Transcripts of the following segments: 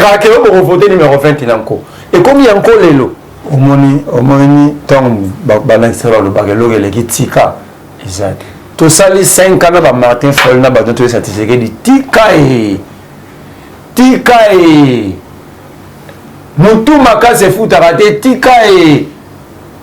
traqué pour voter numéro 20 Nanko. Et comme il y a encore les lots, au moins, tant balancer le bagalo et les tika, exact. Tout ça, les 5 ans, Martin Folna, tout ça, c'est dit tika et Moutou Maka se fout à rater tika et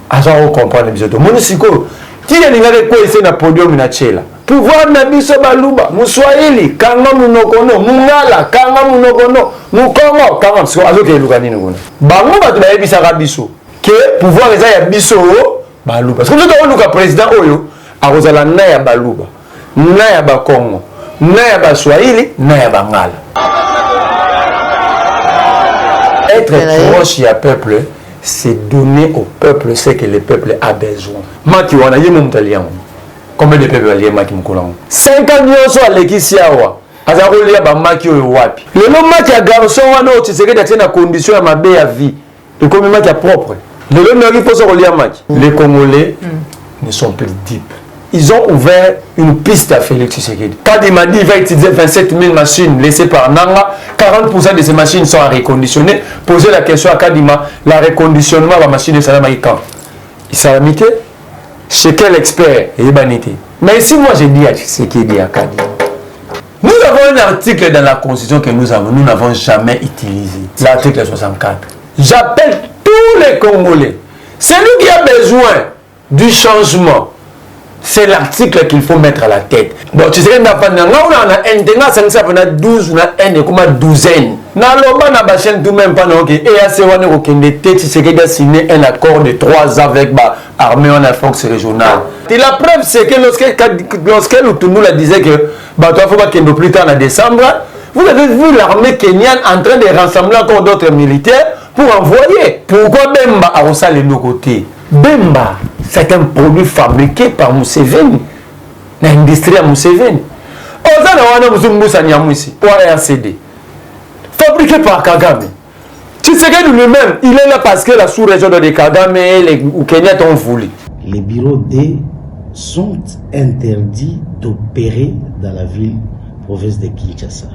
Azaro comprendre les autres. Monisiko, qui est quoi na podium na chela. Pouvoir na biso baluba, Muswahili, kanga munokono, mungala, kanga munokono, mukongo, kanga so azoke lukani ngona. Bango batu ba yebisa biso que pouvoir eza ya biso baluba. Parce que nous luka président oyo akozala na ya baluba, na ya bakongo, na ya baswahili, na ya bangala. Être proche du peuple, c'est donner au peuple ce que le peuple a besoin. Maki wana yemo mutalian. Combien de peuples alliés maki mukolango? 50 millions so alekisi awa. Azaro lia ba maki oyo wapi. Le nom maki ya garçon wana o tseke d'accès na condition ya mabe ya vie. Et comme maki ya propre. Le nom maki poso ko lia maki. Les Congolais ne sont plus dupes. Ils ont ouvert une piste à Félix Tshisekedi. Quand il m'a dit qu'il va utiliser 27 000 machines laissées par Nanga, 40% de ces machines sont à reconditionner. Posez la question à Kadima, la reconditionnement de la machine de Salamaki quand il s'est limité. Chez quel expert et banité. Mais si moi j'ai dit à Tshisekedi à Kadima, nous avons un article dans la Constitution que nous n'avons jamais utilisé. L'article 64. J'appelle tous les Congolais. Celui qui a besoin du changement, c'est l'article qu'il faut mettre à la tête. Bon, tu sais, on a 12, on a 12. Na loba na ba chaîne tout même pas non que EAC wana ko kende tête c'est qu'il a signé un accord de 3 ans avec ba armée en force régionale. Et la preuve c'est que lorsque Lutundu la disait que bah toi faut pas kendo plus tard en décembre, vous avez vu l'armée kenyane en train de rassembler encore d'autres militaires pour envoyer. Pourquoi Bemba a reçu les deux côtés? Bemba, c'est un produit fabriqué par Museveni, l'industrie à Museveni. Ozana wana muzumbusa nyamwisi, RCD. Fabriqué par Kagame. Tshisekedi lui-même, il est là parce que la sous-région de Kagame et les Kenya ont voulu. Les bureaux D sont interdits d'opérer dans la ville, province de Kinshasa.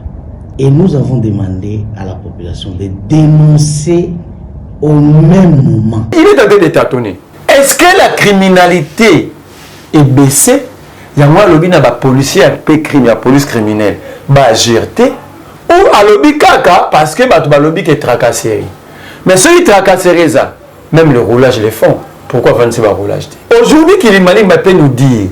Et nous avons demandé à la population de dénoncer au même moment. Il est en train de tâtonner. Est-ce que la criminalité est baissée? Il y a moi lobby na ba policier un peu criminel, la police criminelle, ba GRT ou à lobby kaka parce que ba lobby qui est tracasserie. Mais ceux qui tracasserie ça, même le roulage les font. Pourquoi vendre ce roulage? Aujourd'hui qu'il m'a nous dire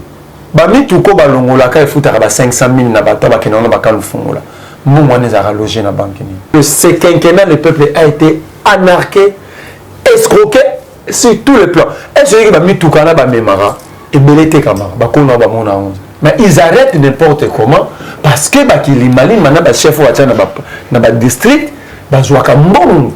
ba mi tuko ba longola ka futa ba 500 000 na ba taba kenona ba kan fongola. Mon on est à loger na banque ni. Ce quinquennat le peuple a été anarqué, escroqué sur tous les plans. Est-ce que ba mi tuka na ba memara et belete kama ba kona ba mona 11. Mais ils arrêtent n'importe comment parce que ba kilimali mana ba chef wa tana na ba district ba zwaka mbongo.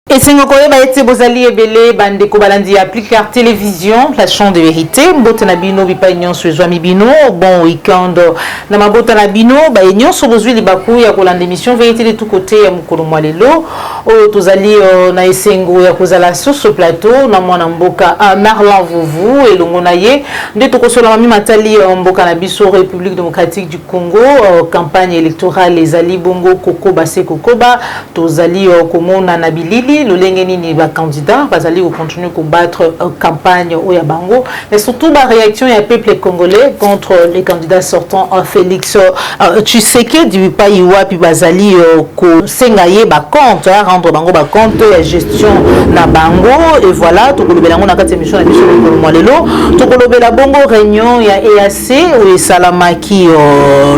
Et c'est encore été bozali ebele bande ko balandi applique la télévision la chaîne de vérité mbota na bino bipagnon sur joami bino bon weekend na mabota na bino ba enyo so bozwi libaku ya kolanda émission vérité de tout côté ya mukolo mwalelo o tozali na esengo ya kozala sur ce plateau na mwana mboka Marlon Vuvu elongo na ye nde tokosola mami matali mboka na biso République démocratique du Congo campagne électorale ezali bongo kokoba se kokoba tozali komona na bilili lolengeni ni ba candidat bazali ko continuer ko battre campagne au Yabango mais surtout la réaction ya peuple congolais contre les candidats sortants Félix Tshisekedi du pays wapi bazali ko sengaye ba compte rendre bango ba compte ya gestion na bango et voilà to kolobela ngona kati émission na biso ko molelo to kolobela bongo réunion ya EAC ou Salamaki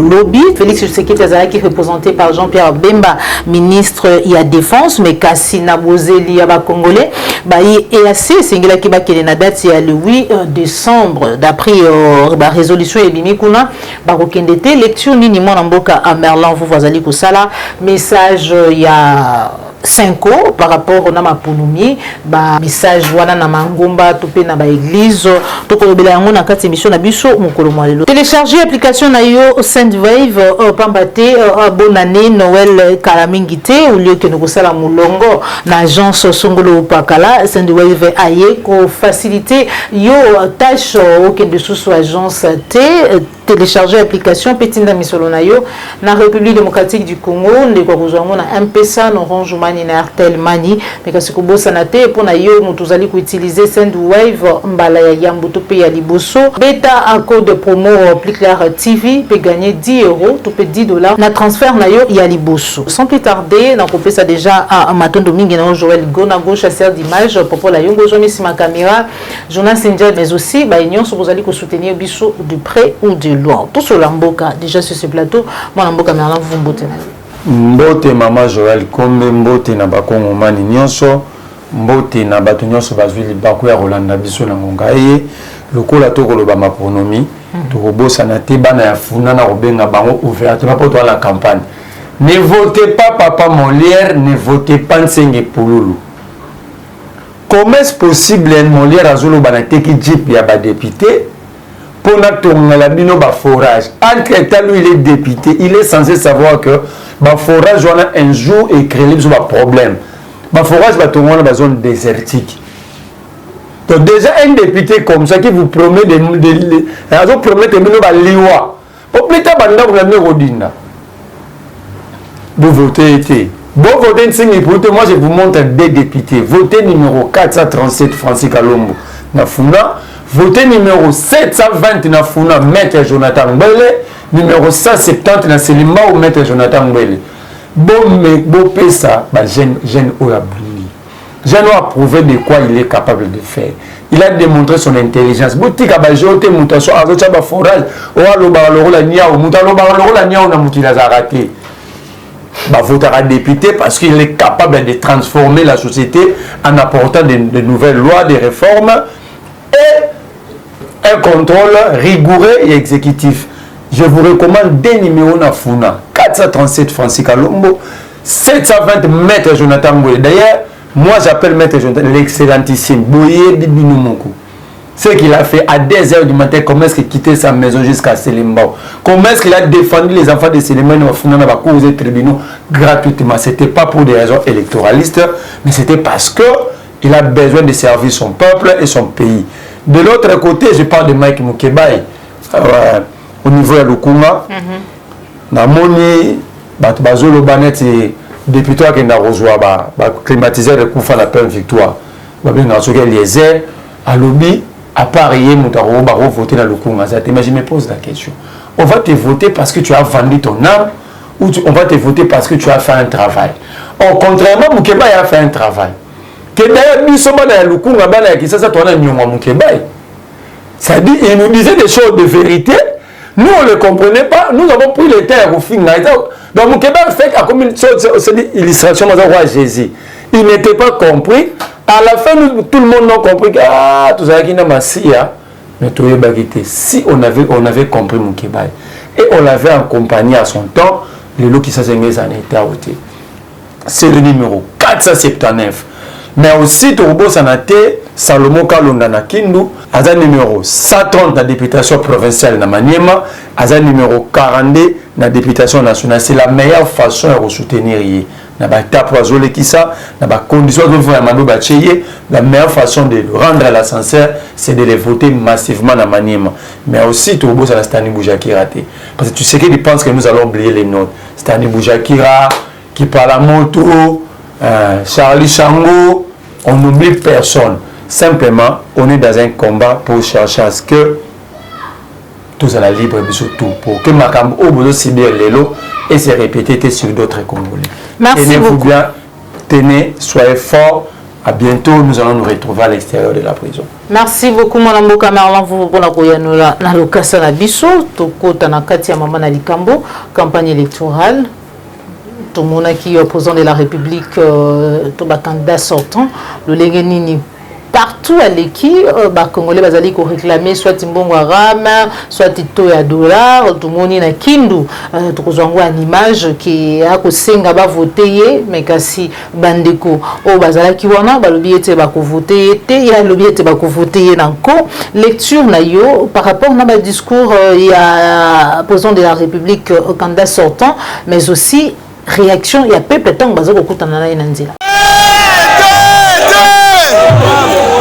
lobby Félix Tshisekedi azali représenté par Jean-Pierre Bemba ministre ya défense mais Kassina bozeli ya ba congolais ba EAC singela ki ba kele na date ya le 8 décembre d'après ba résolution ebimi kuna ba kokendete lecture nini mwana mboka a Merlan vous azali ko sala message ya 5 ans par rapport au nama ponomi ba message wana na mangomba topé na ba église to ko bela yango na kati émission na biso mokolo mwalelo télécharger application na yo Sendwave pambate bonne année Noël kalamingite au lieu que nous sala mulongo na agence songolo pakala Sendwave aye ko faciliter yo tâche aucun de sous agence T télécharger application petinda misolo na yo na République démocratique du Congo ndeko kozwango na M-Pesa na Orange Money na Airtel Money mais kasi ko bosana te pona yo mutuzali ko utiliser Sendwave mbala ya yambo to pe ya liboso beta à code promo plus clair TV peut gagner 10 euros to pe 10 dollars na transfert na yo ya liboso sans plus tarder na kopé ça déjà à Matondo mingi na Joël Gona gauche chasseur d'image pour la yongo zomi si ma caméra Jonas Sinja mais aussi ba union so bozali ko soutenir biso de près ou de loin. Tout sur l'amboka, déjà sur ce plateau, moi l'amboka Merlan vous mbote na. Mbote mama Joël comme mbote na bakongo mani nyonso, mbote na bato nyonso bazwili bako ya Rolanda biso na ngonga ye, lokola to koloba maponomi, to kobosa na te bana ya funa na robenga bango ouvertement pour toi la campagne. Ne votez pas Papa Molière, ne votez pas Nsenge Pouloulou. Comment est-ce possible Molière azolo banate ki jip ya ba député? Pour la bino ba forage. Entre temps, lui, il est député. Il est censé savoir que ba forage, on a un jour écrit sur un problème. Ba forage, va tourner dans la zone désertique. Donc, déjà, un député comme ça qui vous promet de liwa. Pour plus tard, vous votez. Bon, votez moi je vous montre des députés. Votez numéro 437 Francis Kalombo. Na Funa. Voté numéro 720 na Funa, Maître Jonathan Mbele, numéro 170 na Selimba ou Maître Jonathan Mbele. Bon pesa, jeune Oyabouli. Jeune a prouvé de quoi il est capable de faire. Il a démontré son intelligence. Boutique a bajoté mutation à l'autre forage, ou à l'obarolo la nia ou mutabarolo la nia ou na mutila raté. Votera député parce qu'il est capable de transformer la société en apportant de nouvelles lois, des réformes et un contrôle rigoureux et exécutif. Je vous recommande des numéros na Funa 437 Francis Kalombo, 720 Maître Jonathan Mbele. D'ailleurs, moi j'appelle Maître Jonathan l'excellentissime Boye Bibinoumoko. Ce qu'il a fait à 10 h du matin, comment est-ce qu'il a quitté sa maison jusqu'à Selimbao? Comment est-ce qu'il a défendu les enfants de Selimbao et Funa na cause des tribunaux gratuitement? C'était pas pour des raisons électoralistes, mais c'était parce que il a besoin de servir son peuple et son pays. De l'autre côté, je parle de Mike Mukebai. Au niveau de Lukunga, Namoni, Bazolo Banet, député qui n'a rejoint, climatiseur de Koufa la pleine victoire. Eliezer, à lobby, à Paris, Moutaro, Baro, voter dans Lukunga. Mais je me pose la question. On va te voter parce que tu as vendu ton âme ou on va te voter parce que tu as fait un travail. Contrairement, Mukebai a fait un travail. C'est-à-dire, il nous disait des choses de vérité. Nous, on ne le comprenait pas. Nous avons pris les terres au fin. Donc, mon Québec fait comme une illustration de Jésus. Il n'était pas compris. À la fin, tout le monde a compris que tout ça qui n'a pas si. Mais si on avait compris mon Québec et on l'avait accompagné à son temps, le lot qui s'est mis en état. C'est le numéro 479. Mais aussi, Tourbo Sanate, Salomon Kalonda na Kindu, Aza numéro 130 la députation provinciale na Maniema, Aza numéro 42 la députation nationale. C'est la meilleure façon de soutenir. Na ba tapo azole kisa, na ba condition de faire mando ba cheye, la meilleure façon de le rendre à l'ascenseur, c'est de les voter massivement na Maniema. Mais aussi Tourbo Sanate Stani Boujakira. Parce que tu sais qu'ils pensent que nous allons oublier les notes. Stani Boujakira, qui parle à moto, Charlie Chango, on n'oublie personne. Simplement, on est dans un combat pour chercher à ce que tout soit libre surtout pour que Makam Obodo Sibir Lelo et se répéter sur d'autres Congolais. Merci Tenez-vous beaucoup. bien, tenez, soyez forts. À bientôt, nous allons nous retrouver à l'extérieur de la prison. Merci beaucoup, mon amour Merlan. Vous pouvez na lokasa na biso, tokota na kati ya mama na likambo, campagne électorale. tout le monde qui est opposant de la République, tout le candidat sortant, le Lengenini. Partout à l'équipe, les Congolais bazali ko réclamer soit Timbongo Rama, soit Tito ya dollar, tout le monde na kindu, tout kozwango une image qui a ko senga ba voter mais kasi bandeko o bazala ki wana ba lobi ete ba ko voter ete ya lobi ete ba ko voter nanko lecture na yo par rapport na ba discours il y a président de la République candidat sortant mais aussi réaction il y a peuple tant bazako kutana na inanzila.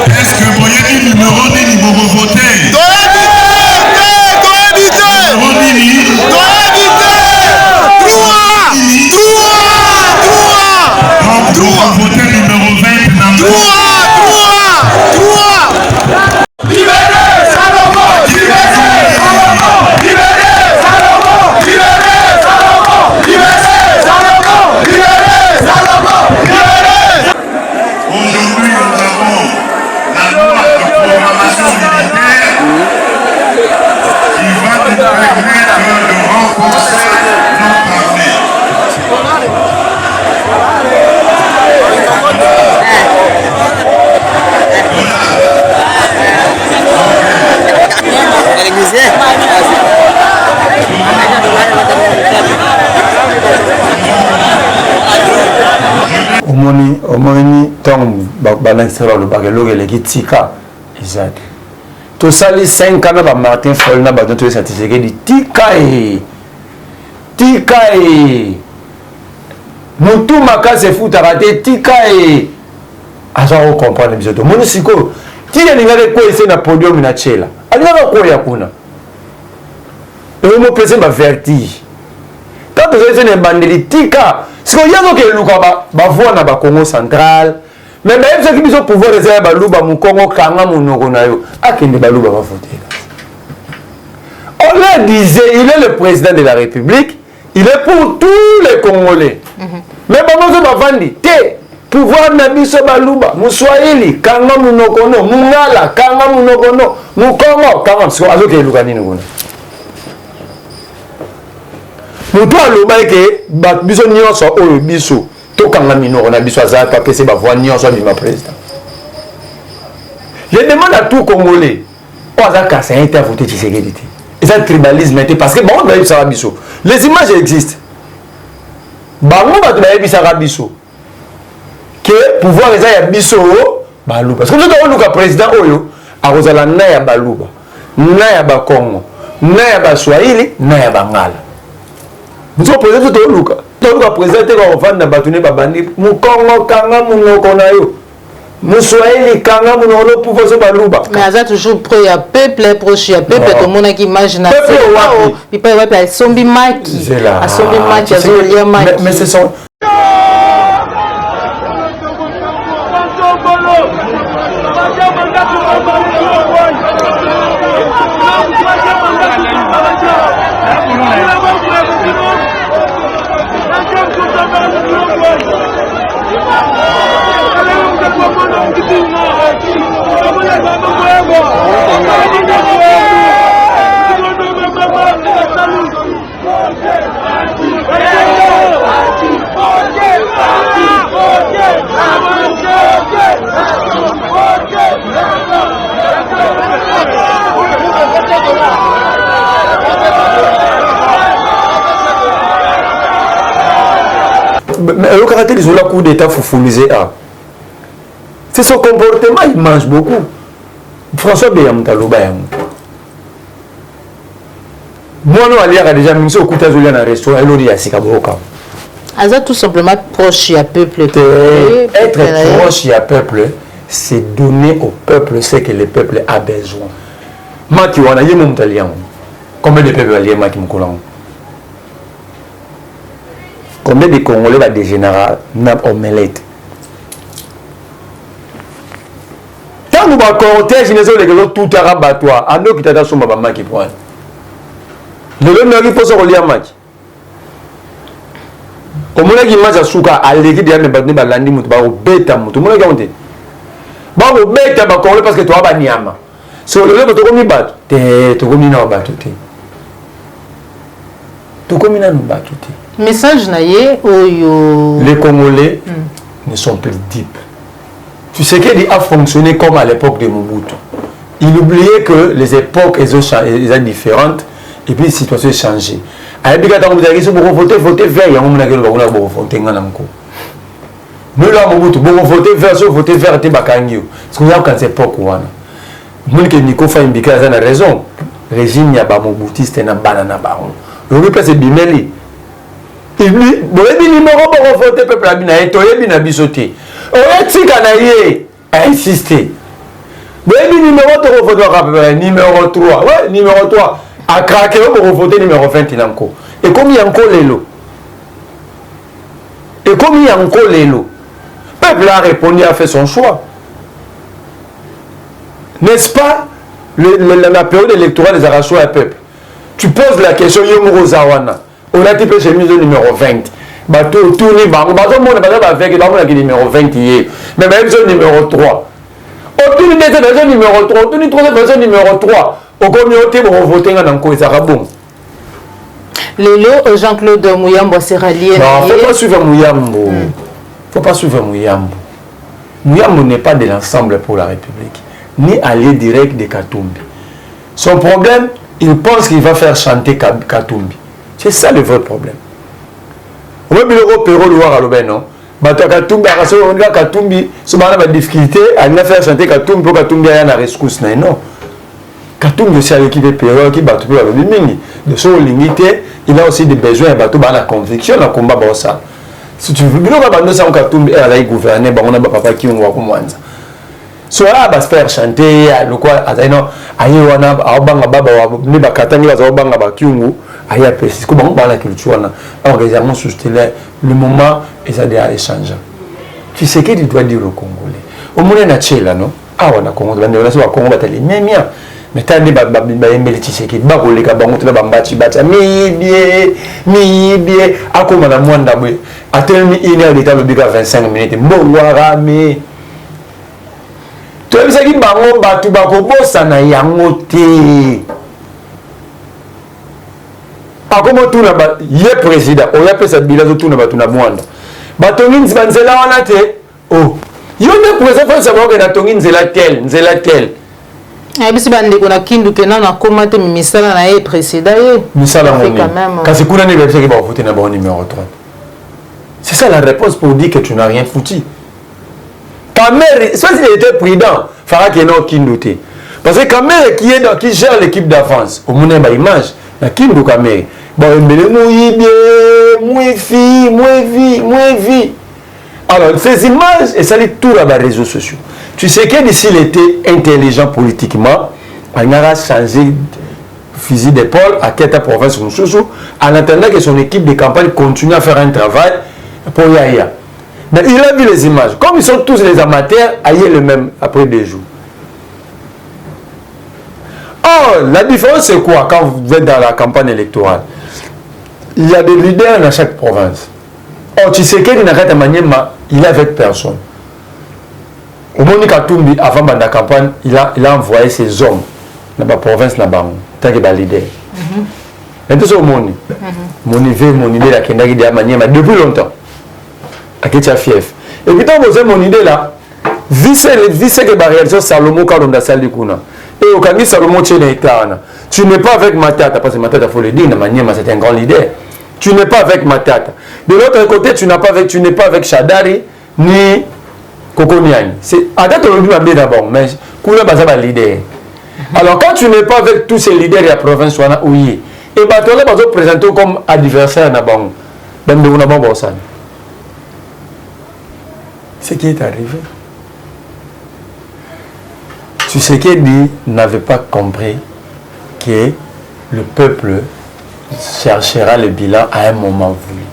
Est-ce que vous voyez le numéro des niveaux votés? Omoni tong balancera le bagelo qui tika exact to sali 5 ans ba Martin Fayulu na ba d'autres certificat di tika mutu makase futa raté tika aza ko comprendre biso moni siko ti ya ngale ko ese na podium na chela alina ko ya kuna e mo pese ba vertige quand vous êtes une bandeli tika siko yazo ke luka ba voix na ba Congo central mais même ceux qui ont pouvoir réserver ba luba mu Congo kanga munoko na yo akende ba luba ba voter. On le disait, il est le président de la République, il est pour tous les Congolais. Mais bon, va vendre pouvoir na biso ba luba muswahili kanga munoko no mungala kanga munoko no mukongo kanga siko azo ke luka nini kuna. Mutu aloba ke biso nyonso oyo biso tokanga minoko na biso aza pa pese ba voix nyonso bima président. Je demande à tout Congolais o aza kasa inter voter Tshisekedi. Et ça tribalisme parce que bon ba ça biso. Les images existent. Bango ba ba bisa biso. Que pouvoir eza ya biso balu parce que nous avons le président oyo akozala na ya baluba na ya ba Congo na ya ba Swahili na ya bangala. Nous sommes président de Luka. Luka président ko vanda batune babandi mu Congo kanga munoko na yo. Mu Swahili kanga munoko pouvoir so baluba. Mais aza toujours prêt à peuple proche à peuple tout monde qui imagine il peut ouais sombi maki. A sombi maki azolia maki. Mais ce sont mais le caractère de la coup d'état foufoulisé c'est son comportement, il mange beaucoup. François Beyam Taloba yam. Moi non aller à déjà mis au coup dans un restaurant et l'on a sikaboka. Aza tout simplement proche à peuple. Être proche à peuple, c'est donner au peuple ce que le peuple a besoin. Maki wana yé mon talien. Combien de peuples alliés maki mkolang? Combien de Congolais va dégénérer na omelette? Quand nous va cortège les autres tout arabatoire, à nous qui t'as son maman qui prend. Le même qui pose au lien match. Au moment qui match à souka à l'équipe de la battre balandi mutu ba beta mutu. Mon gars on dit. Ba beta ba Congolais parce que toi ba niama. So le lebo to komi bat. Te to komi na ba tuté. To komi na ba tuté. Message naïe, les Congolais ne sont plus deep. Tu sais qu'il a fonctionné comme à l'époque de Mobutu. Il oubliait que les époques sont différentes et puis la situation a changé. Mais là, Mobutu, voter vert, t'es bakangio. Parce qu'on a quand c'est époque ouana. Moi que Nico Faimbika a raison. Régime ya ba Mobutiste na banana baron. Le place bimeli. Il lui, boyebi numéro pour voter peuple abina et toyebi na bisoté. Oyetika na yé a insisté. Boyebi numéro pour voter numéro 3. Ouais, numéro 3 a craqué pour voter numéro 20 inanko. Et comme il y a encore l'élo. Et comme il y a encore l'élo. Le peuple a répondu, a fait son choix. N'est-ce pas la période électorale des arrachons à peuple? Tu poses la question, Yomo Zawana. On a typé chez nous numéro 20. Bateau, tourné, bango. Bateau, on a avec le numéro 20 hier. Mais même le numéro 3. On tourne le numéro 3. On tourne le numéro 3. Au communauté, on va voter dans le Sarabon. Lélo, Jean-Claude Mouyambo sera lié. Non, il ne faut pas suivre Mouyambo. Il ne faut pas suivre Mouyambo. Mouyambo n'est pas de l'ensemble pour la République, ni allié direct de Katumbi. Son problème, il pense qu'il va faire chanter Katumbi. C'est ça le vrai problème. On va dire que Péro Loire à l'Oben, non? Katumbi, si on a des difficultés, il va faire chanter Katumbi pour Katumbi ait une rescousse. Non. Katumbi, c'est l'équipe de Péro qui bat tout le monde. De son limité, il a aussi des besoins de la conviction dans le combat. Si tu veux, il Katumbi est gouverné, on a papa qui on va comme soit là, va se faire chanter, le quoi, aïno, aïwana, aobanga baba, ne ba katani la aobanga ba kiungu, aïa pesi, comme on parle la culture, on réserve le moment et ça doit échanger. Tu sais que tu dois dire au Congolais. Au moins na tchela non, ah on a Congo, on a sur Congo batali, mais t'as des babembeli tu sais que ba koleka bango tla bambati bata, mi bien, akoma na mwanda bwe, atelmi 1 heure d'état le biga 25 minutes, mbongwara mais tu as vu ça qui bango batu bakobosa na yango te. Akomo tuna ba ye président, o ya pesa bilazo tuna batu na mwanda. Batongi nzela wana te. Oh. Yo ne président ça ba na tongi nzela tel. Bisi bande ko na kindu kena na komate misala na ye président ye. Misala mo. Kasi kuna ne bebisa ki ba voter na ba numéro 3. C'est ça la réponse pour dire que tu n'as rien foutu. Ta mère, soit s'il était prudent, Farah qui est non Kindoute. Parce que Kamere qui gère l'équipe d'avance, au moins une image, la Kindou Kamere. Bon, moins vie. Alors, ces images, et ça lit tout dans les réseaux sociaux. Tu sais que d'ici il était intelligent politiquement, il a changé fusil d'épaule à quelle province en attendant que son équipe de campagne continue à faire un travail pour Yaya. Mais il a vu les images. Comme ils sont tous les amateurs, aïe le même après 2 jours. Oh, la différence c'est quoi quand vous êtes dans la campagne électorale? Il y a des leaders dans chaque province. Oh, tu sais qu'il il est avec personne. Au moment où Katumbi, avant la campagne, il a envoyé ses hommes dans la province, tant que leader. Et tout ça au monde. Mon idée, la Kenda qui depuis longtemps. À Ketia Fief. Et puis, quand vous avez mon idée là, visse que la réalisation Salomon quand on a salle du Kuna. Et au Kani Salomon, tu n'es pas avec Matata, parce que Matata, il faut le dire, c'est un grand leader. Tu n'es pas avec Matata. De l'autre côté, tu n'es pas avec Shadari ni Kokoniani. C'est à date on dit d'abord, mais Kuna Bazaba leader. Alors quand tu n'es pas avec tous ces leaders de la province, oui. Et bah tu vas te présenter comme adversaire na bango. Ben de una bango ça. Ce qui est arrivé. Tu sais qu'Edi n'avait pas compris que le peuple cherchera le bilan à un moment voulu,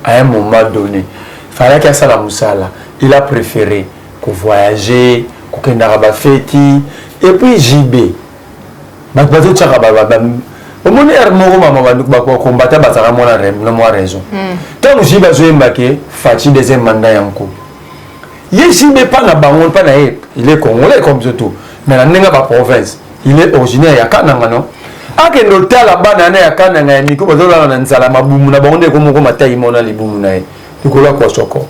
à un moment donné. Il fallait qu'il y ait ça la moussala. Il a préféré qu'on voyager, qu'on ait fêti, et puis JB. Au moins, il y a un combattant qui a raison. Tant que JB a joué, Fati deuxième mandat en cours. Ici, il n'est pas dans Bangon, il est congolais comme tout. Mais dans la province, il est originaire de Kananga, non? ake ndo tala bana na yakana na miko bazola na nzala mabumu na bonde ko moko matai mona libumu na ye likola kwa soko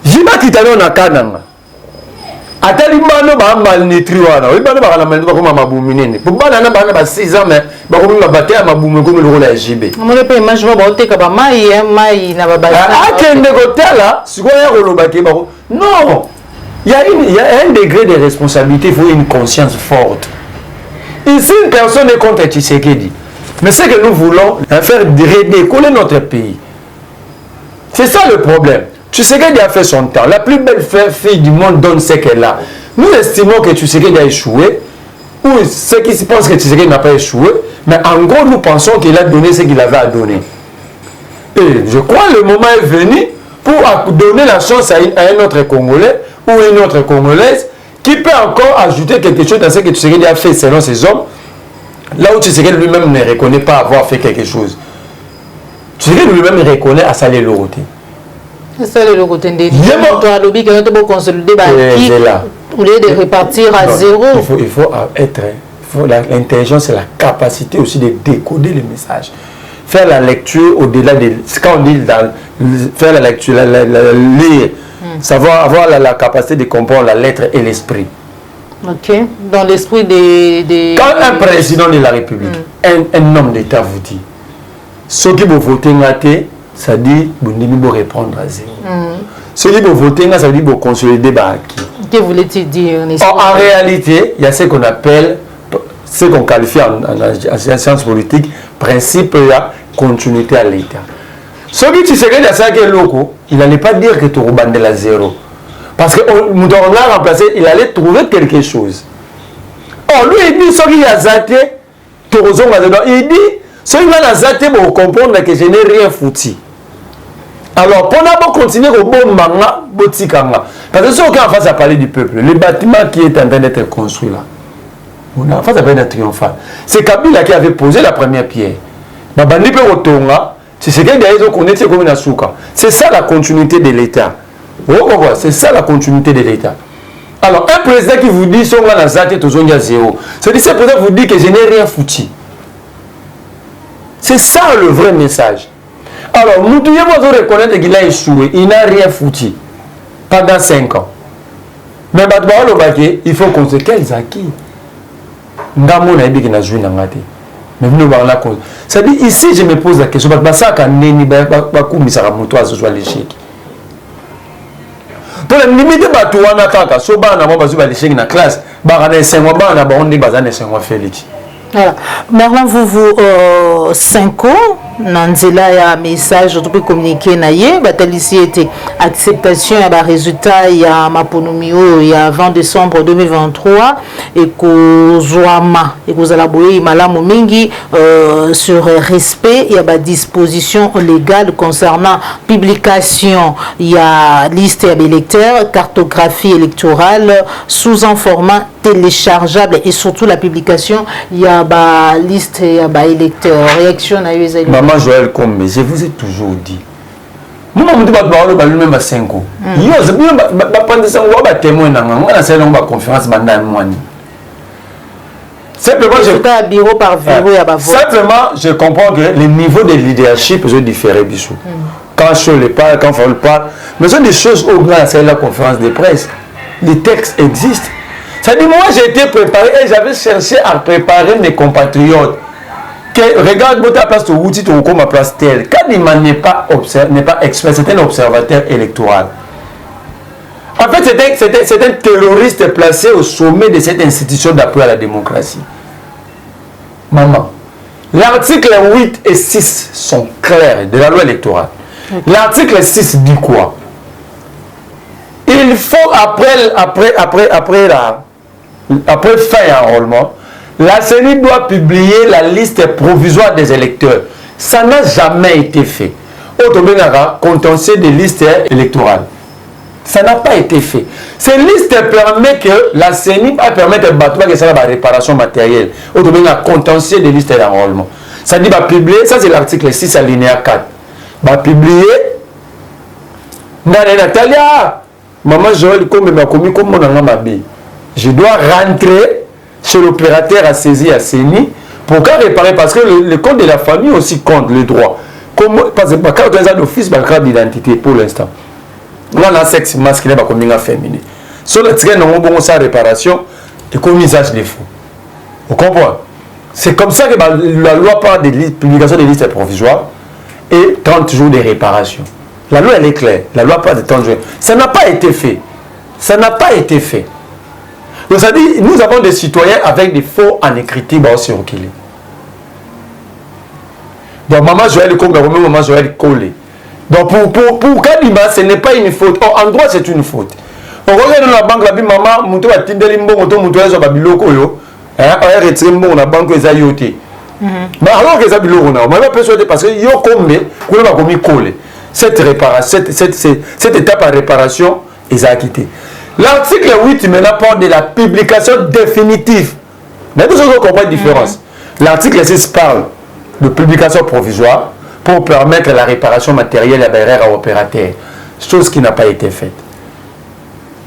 jima kitano na kananga atali bano ba malnutri wana oyi bano ba na malnutri ko mabumu nini po bana na bana ba 6 ans mais ba ko ba bater mabumu ko lo la JB mo le pe image ba oteka ba mai na ba ba ake ndeko tala sikoya ko lo bake ba non. Il y a un degré de responsabilité, il faut une conscience forte. Ici, une personne est contre Tshisekedi. Mais ce que nous voulons, faire redécoller notre pays. C'est ça le problème. Tshisekedi a fait son temps. La plus belle fille du monde donne ce qu'elle a. Nous estimons que Tshisekedi a échoué, ou ceux qui pensent que Tshisekedi n'a pas échoué, mais en gros, nous pensons qu'il a donné ce qu'il avait à donner. Et je crois que le moment est venu pour donner la chance à un autre Congolais ou une autre Congolaise qui peut encore ajouter quelque chose dans ce que Tshisekedi a fait selon ses hommes, là où Tshisekedi lui-même ne reconnaît pas avoir fait quelque chose. Tshisekedi lui-même reconnaît à sa lélorité. C'est ça le côté de lobby qui est consolider au lieu de repartir à zéro. Il faut être... L'intelligence et la capacité aussi de décoder les messages. Faire la lecture au-delà de... Quand on dit faire la lecture, lire, savoir avoir la capacité de comprendre la lettre et l'esprit. Ok. Dans l'esprit des... Quand un président de la République, un homme d'État vous dit, ceux qui vont voter, ça dit que vous répondre à zéro. Ceux qui vont voter, ça dit que vous consolider acquis. Que voulait-il dire? En réalité, il y a ce qu'on appelle, ce qu'on qualifie en sciences politiques, principe de la continuité à l'État. Ce qui tu sais que il n'allait pas dire que tu rebandais la zéro. Parce que on a remplacé, il allait trouver quelque chose. Or, lui, il dit, ce qui a zaté, il dit, ce qui a zaté pour comprendre que je n'ai rien foutu. Alors, pour continuer au bon manga, parce que ce qu'on a en face à parler du peuple, le bâtiment qui est en train d'être construit là, on a en face à parler d'un triomphal. C'est Kabila qui avait posé la première pierre. C'est ça la continuité de l'État. C'est ça la continuité de l'État. Alors, un président qui vous dit son à zéro, c'est président vous dit que je n'ai rien foutu. C'est ça le vrai message. Alors, nous devons reconnaître qu'il a échoué. Il n'a rien foutu pendant 5 ans. Mais il faut qu'on se quels acquis. Ngamo na dit qu'il a joué dans la tête. Mais nous allons la cause. C'est-à-dire, ici, je me pose la question. Parce que ça, quand on soit l'échec. Pour la limite de Batouana Kaka, so ba na ba zuba l'échec na classe, ba na 5 mois ba na ba on dit ba na 5 mois Félix. Voilà. Merlin, vous 5 ans, Nanzela ya message, tu peux communiquer naie, ici était acceptation à la résultat il y a Maponomio il y a 20 décembre 2023 et que Zoama et que Zalaboye malamu mingi sur respect il y a ba disposition légale concernant publication il y a liste électeur, cartographie électorale sous un format téléchargeable et surtout la publication il y a ba liste il y a ba électeur réaction à eux. Maman Joël Kombe, je vous ai toujours dit. Moi, je me dis même à 5 ans. Je suis témoin de la conférence. Simplement, je comprends que les niveaux de leadership sont différents. Quand je parle, quand on parle, mais ce sont des choses au grand, c'est la conférence de presse. Les textes existent. Ça dit, moi, j'ai été préparé et j'avais cherché à préparer mes compatriotes. Regarde votre place de Wouti, tu as ma place telle. Kadima n'est pas expert, c'est un observateur électoral. En fait, c'est un terroriste placé au sommet de cette institution d'appui à la démocratie. Maman, l'article 8 et 6 sont clairs de la loi électorale. L'article 6 dit quoi? Il faut, après fin enrôlement, la CENI doit publier la liste provisoire des électeurs. Ça n'a jamais été fait. Autobenara, contentieux des listes électorales. Ça n'a pas été fait. Ces listes permettent que la CENI va permettre de battre la réparation matérielle. Autobenara, contentieux des listes d'enrôlement. Ça dit, va publier, ça c'est l'article 6 alinéa 4. Va publier. Natalia, maman Joël, comme ma commis, comme mon ami, je dois rentrer chez l'opérateur a saisi à CENI pour qu'à réparer, parce que le code de la famille aussi compte le droit. Parce que ma carte d'office, ma carte d'identité pour l'instant. Là, la sexe masculin, bah, comme féminin. Sur le train, on a bon sa réparation et comme usage des faux. Vous comprenez? C'est comme ça que bah, la loi parle de publication des listes provisoires et 30 jours de réparation. La loi, elle est claire. La loi parle de 30 jours. Ça n'a pas été fait. Ça n'a pas été fait. Donc, ça dit, nous avons des citoyens avec des faux en écriture, bah, aussi reculés. Donc, maman Joël Conga, maman Joël Collé. Donc, pour Kadima, ce n'est pas une faute. En droit, c'est une faute. On regarde dans la banque, la maman, mon tour a tindé mon tour, mon tour a biloko yo. On a retiré mon la banque, ils ont yoté. Mais alors que ça biloko, on m'a persuadé parce que yo comme, on a commis collé. Cette étape en réparation, ils ont quitté. L'article 8 maintenant parle de la publication définitive. Mais nous avons compris la différence. L'article 6 parle de publication provisoire pour permettre la réparation matérielle à l'opérateur, chose qui n'a pas été faite.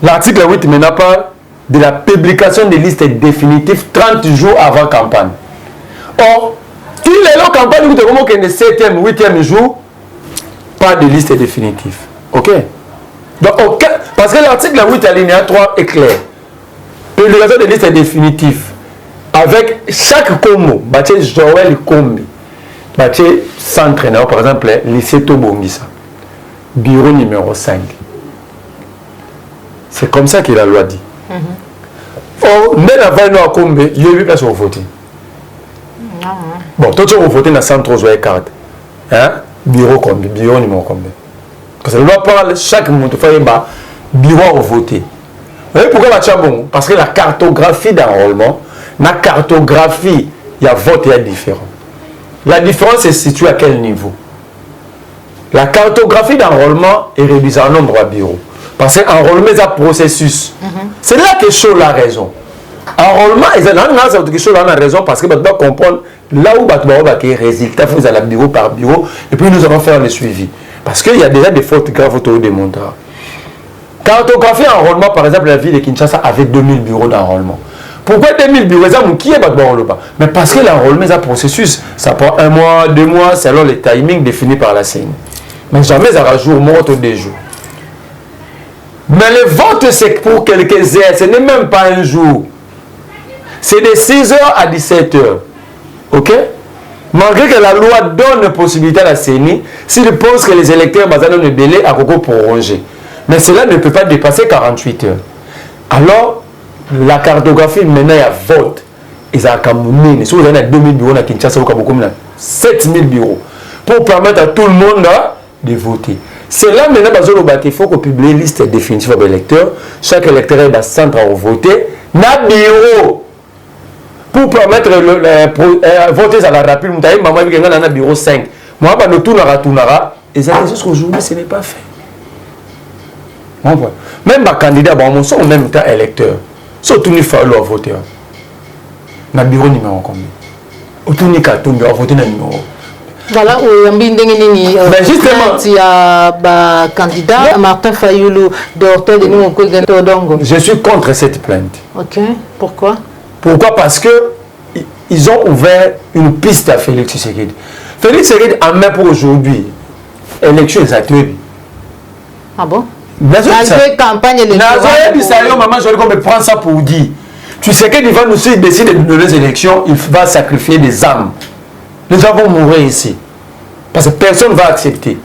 L'article 8 maintenant parle de la publication des listes définitives 30 jours avant campagne. Or, qui est la campagne où comment que le 7e, 8e jour, pas de liste définitive. Ok? Donc, okay, parce que l'article 8 alinéa 3 est clair. Publication des listes définitives. Avec chaque combo, Bâti Joël Kombi, Bâti centre, par exemple, lycée Tobongisa, bureau numéro 5. C'est comme ça que la loi dit. Or, même avant nous à Kombi, il y a 8 personnes voté. Bon, tout le monde voté dans le centre Joël carte. Hein? Bureau Kombi, bureau numéro combien? Parce que la loi parle, chaque monde fait un bureau à voter. Vous voyez pourquoi la bon? Parce que la cartographie d'enrôlement, la cartographie, il y a vote, il y a différent. La différence est située à quel niveau? La cartographie d'enrôlement est réduite en nombre de bureaux. Parce que enrôlement est un processus. C'est là que je la raison. Enrôlement, c'est là que je la raison parce que vous devez comprendre là où vous avez des résultats, vous allez bureau par bureau, et puis nous allons faire le suivi. Parce qu'il y a déjà des fautes graves autour des montres. Cartographie enrôlement, par exemple, la ville de Kinshasa avait 2000 bureaux d'enrôlement. Pourquoi 2000 bureaux? Qui est pas? Mais parce que l'enrôlement est un processus. Ça prend 1 mois, 2 mois, selon les timings définis par la CENI. Mais jamais ça va jour, mois ou 2 jours. Mais le vote, c'est pour quelques heures. Ce n'est même pas un jour. C'est de 6h à 17h. Ok? Malgré que la loi donne la possibilité à la CENI, s'il pense que les électeurs ont le délai à Coco prolongé. Mais cela ne peut pas dépasser 48 heures. Alors, la cartographie, maintenant, il y a vote. Ils ont communiqué. Si vous avez 2000 bureaux à Kinshasa, vous avez 7000 bureaux. Pour permettre à tout le monde de voter. C'est là maintenant qu'il faut qu'on publie une liste définitive des électeurs. Chaque électeur est dans le centre à voter. Dans le bureau. Pour permettre de voter à la rapide, vous avez maman qui est dans le bureau 5. Moi, je tourne et ça aujourd'hui, ce n'est pas fait. Même les candidats sont en même temps électeurs. Surtout il faut voter. Dans le bureau numéro combien? Autour de carton, on voter dans le numéro. Voilà, justement, il y a un candidat, Martin Fayoulou, docteur de nous, je suis contre cette plainte. Ok, pourquoi? Pourquoi? Parce que ils ont ouvert une piste à Félix Tshisekedi. Félix Tshisekedi en main pour aujourd'hui. Élection exactement. Ah bon? Malgré campagne électorale. Maman, je prends ça pour dire. Tu sais qu'il va nous décider de donner les élections, il va sacrifier des âmes. Nous allons mourir ici. Parce que personne ne va accepter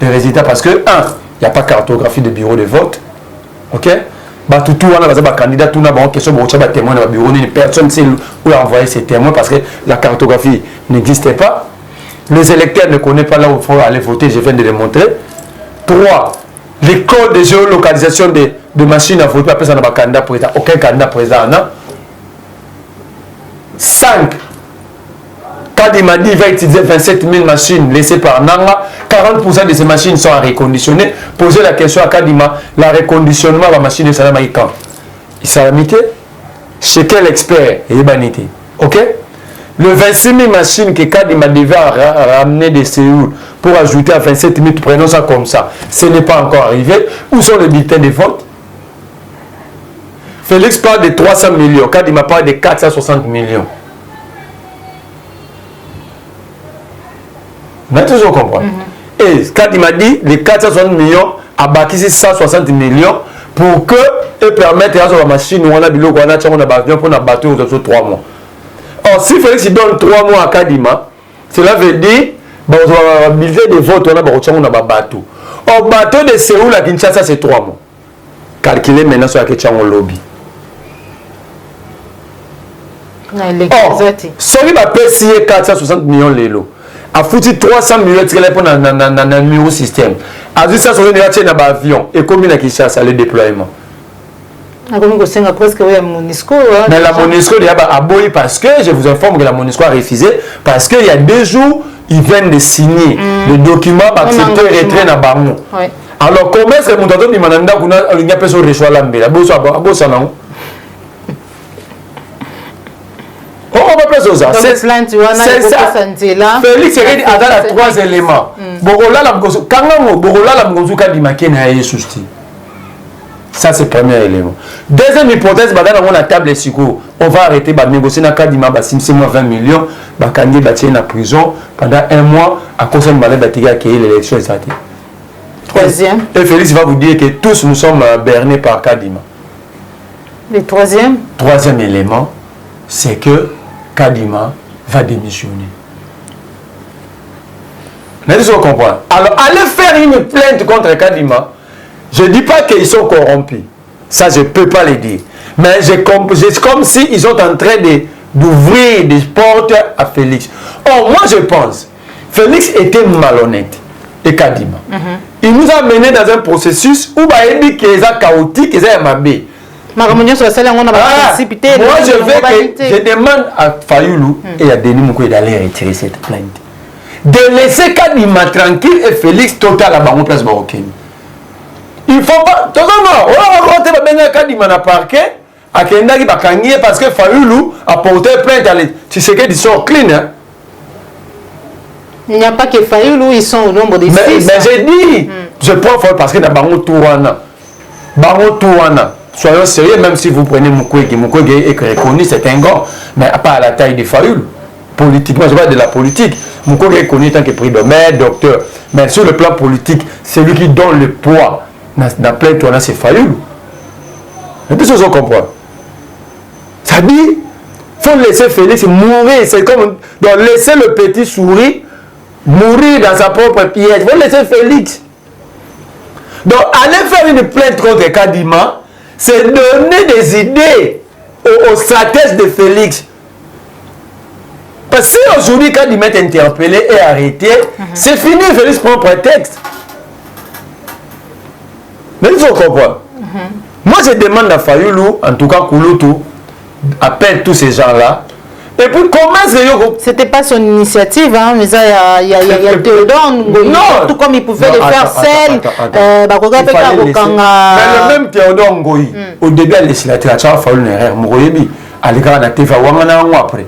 les résultats. Parce que, 1, il n'y a pas de cartographie de bureau de vote. Ok? Tout on a des candidats, tout a des questions, des témoins dans le bureau, personne ne sait où envoyer ces témoins parce que la cartographie n'existait pas. Les électeurs ne connaissent pas là où il faut aller voter, je viens de le montrer. 3, l'école de géolocalisation de machines à voter, après ça n'a pas de candidat président, aucun candidat président. 5, quand il m'a dit qu'il va utiliser 27 000 machines laissées par Nanga, 40% de ces machines sont à reconditionner. Posez la question à Kadima, la reconditionnement de la machine de Salama quand? Il s'est limité. Chez quel expert? Et banité. Ok? Le 26 000 machines que Kadima devait ramener de Séoul pour ajouter à 27 000, prenons ça comme ça. Ce n'est pas encore arrivé. Où sont les bulletins de vote? Félix parle de 300 millions, Kadima parle de 460 millions. On a toujours compris. Et Kadima dit les 460 millions a bâti 160 millions pour que et permettre à la machine ou on a bilo on a avion pour un bateau aux 3 mois. Or si Félix donne 3 mois à Kadima, cela veut dire bon on va milliers de votes on a bateau. Or bateau de Séoul à Kinshasa c'est 3 mois. Calculer maintenant sur la question au lobby. Or, celui qui a payé 460 millions de l'eau, a foutu 300 millions pour le numéro système. A dit ça sur une avion et combien qui cherche le déploiement. Mais la MONUSCO a boyé parce que, je vous informe que la MONUSCO a refusé, parce qu'il y a 2 jours, ils viennent de signer le document pour accepter le retrait dans Bamou. Alors, comment est-ce que nous avons dit que nous avons reçu la mbela? On va passer aux arts. C'est ça. Félix Tshisekedi a dans 3 éléments. Ça, c'est le premier élément. Deuxième hypothèse, on a table on va arrêter de négocier dans Kadima, 20 millions, Bakandi va en prison pendant 1 mois à cause de l'élection. Troisième. Et Félix va vous dire que tous nous sommes bernés par Kadima. Le troisième élément, c'est que Kadima va démissionner. Vous comprenez? Alors, allez faire une plainte contre Kadima. Je ne dis pas qu'ils sont corrompus. Ça, je ne peux pas le dire. Mais c'est comme s'ils sont en train d'ouvrir des portes à Félix. Or, moi, je pense, Félix était malhonnête. Et Kadima. Il nous a menés dans un processus où il dit qu'il est chaotique, qu'il est mabé. Moi, je demande à Fayoulou et à Denis Mukwege d'aller retirer cette plainte. De laisser Kadima tranquille et Félix total à Bango Place Barokeni. Il faut pas. On va rentrer Kadima dans le parquet à Kendaki Bakangi parce que Fayoulou a porté plainte à l'État. Tu sais qu'ils sont clean. Hein? Il n'y a pas que Fayoulou, ils sont au nombre de 6. Mais j'ai dit, je prends Fayoulou parce que dans Bango Touana. Soyons sérieux, même si vous prenez Mukwege est reconnu, c'est un gars, mais pas à la taille de Fayoulou. Politiquement, je parle de la politique. Mukwege est connu tant que prix de maire, docteur. Mais sur le plan politique, c'est lui qui donne le poids. Dans plein de c'est Fayoulou. Et tout ça, on comprend. Ça dit, il faut laisser Félix mourir. C'est comme donc, laisser le petit souris mourir dans sa propre pièce. Il faut laisser Félix. Donc, aller faire une plainte contre Kadima, c'est donner des idées aux stratèges de Félix. Parce que si aujourd'hui, Kadima est interpellé et arrêté, c'est fini, Félix prend prétexte. Mais il faut comprendre. Moi, je demande à Fayoulou, en tout cas Kouloutou, appelle tous ces gens-là. Et puis, comment c'est... C'était pas son initiative, hein, mais ça, il y a Théodore Ngoyi, tout comme il pouvait le faire seul. Mais le même Théodore Ngoyi, au début, la législature, il a fallu une erreur. Mouroyebi, à l'écran, il a fait après.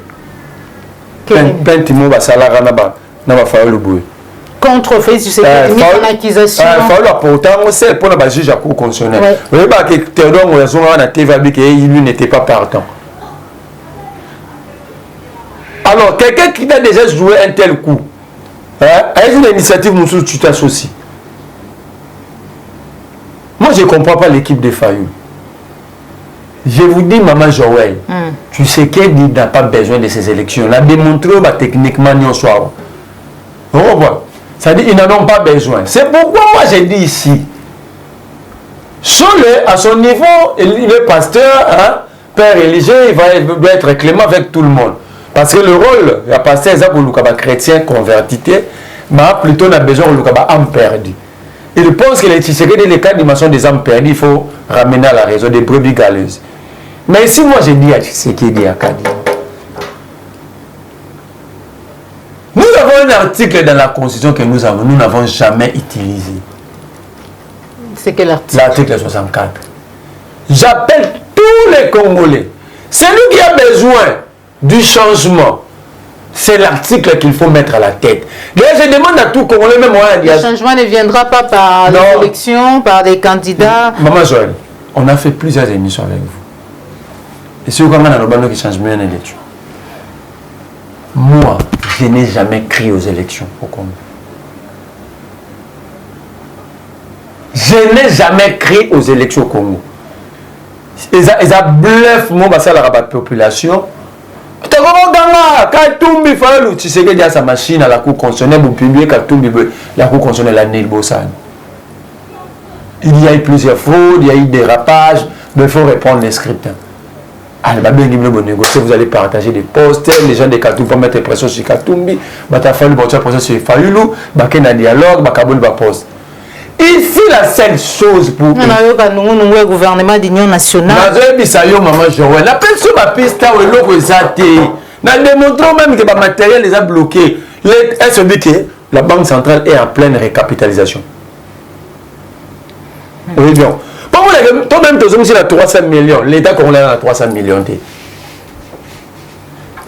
Pentimo, Basalara, n'a pas le boué. Contre Félix Tshisekedi, mis en accusation. Il faut l'apporter c'est pour le juge à cour constitutionnelle. Vous voyez que Théodore Ngoyi, lui n'était pas partant. Alors, quelqu'un qui a déjà joué un tel coup, avec une initiative, tu t'associes. Moi, je ne comprends pas l'équipe de Fayoulou. Je vous dis, Maman Joël, tu sais qu'elle n'a pas besoin de ces élections. Elle a démontré techniquement non soir. Vous comprenez? Ça dit qu'ils n'en ont pas besoin. C'est pourquoi moi j'ai dit ici, à son niveau, il est pasteur, père religieux, il va être clément avec tout le monde. Parce que le rôle, il y a pasteur, c'est pour le chrétien converti, mais plutôt on a besoin de l'âme perdue. Il pense que les Tshisekedi, les cas sont des âmes perdues, il faut ramener à la raison des brebis galeuses. Mais si moi j'ai dit à Tshisekedi à Kadima, nous avons un article dans la Constitution que nous n'avons jamais utilisé. C'est quel article? L'article 64. J'appelle tous les Congolais. Celui qui a besoin du changement, c'est l'article qu'il faut mettre à la tête. D'ailleurs, je demande à tout Congolais, même moi, le changement ne viendra pas par des élections, par des candidats. Maman Joël, on a fait plusieurs émissions avec vous. Et ce qu'on a dans le qui change bien l'élection. Moi, je n'ai jamais crié aux élections au Congo. Je n'ai jamais crié aux élections au Congo. Ils ont bluffé la population. Katumbi Falou, tu sais que y a sa machine à la cour constitutionnelle pour publier Katumbi la cour constitutionnelle à Nélbosan. Il y a eu plusieurs fraudes, il y a eu des rapages, mais il faut répondre les scripts. Vous allez partager des posts, les gens de Katumbi vont mettre pression sur Katumbi, Batafalou va pression sur Fayoulou, Bakena dialogue, Bakabol va post. Ici, la seule chose pour... le gouvernement d'union nationale. Maman Joël, la personne ma piste où l'eau est athée. Nous démontrons même que le matériel les a bloqués. Elle se dit que la Banque centrale est en pleine récapitalisation. Oui, bien. Toi-même, tu as 300 millions. L'État congolais a 300 millions. Tu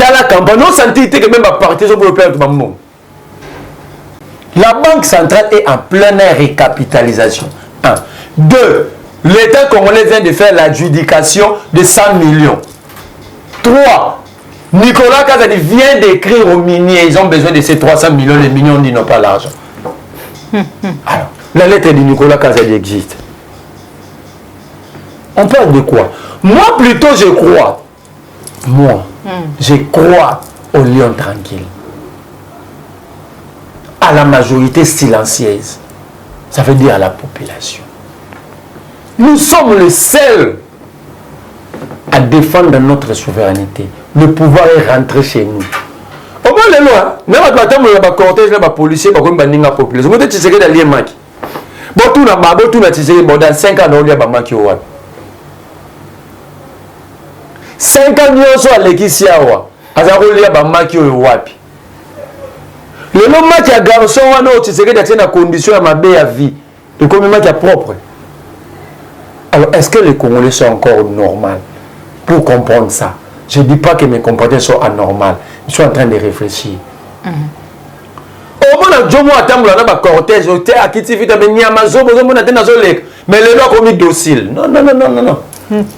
as la campagne. Nous sentons que même à partir de le père de maman. La Banque centrale est en pleine récapitalisation. 1. 2. L'État congolais vient de faire l'adjudication de 100 millions. 3. Nicolas Kazadi vient d'écrire aux miniers, ils ont besoin de ces 300 millions, les millions ils n'ont pas l'argent. Alors, la lettre de Nicolas Kazadi existe. On parle de quoi? Moi plutôt je crois. Je crois au lion tranquille. À la majorité silencieuse. Ça veut dire à la population. Nous sommes les seuls à défendre notre souveraineté. Le pouvoir est rentré chez nous. Au moins les lois, même à la cortège, les policiers, les population. Vous êtes dans les maki. Dans 5 ans, on a maki. 5 ans, on a l'équipe. Le nom match à garçon, tu sais que tu as une condition à ma belle vie. Le comme match à propre. Alors, est-ce que les Congolais sont encore normaux pour comprendre ça? Je ne dis pas que mes comportements sont anormaux. Je suis en train de réfléchir. Au moins, je suis en cortège, je suis à Kitifi, mais les lois ont mis docile. Non.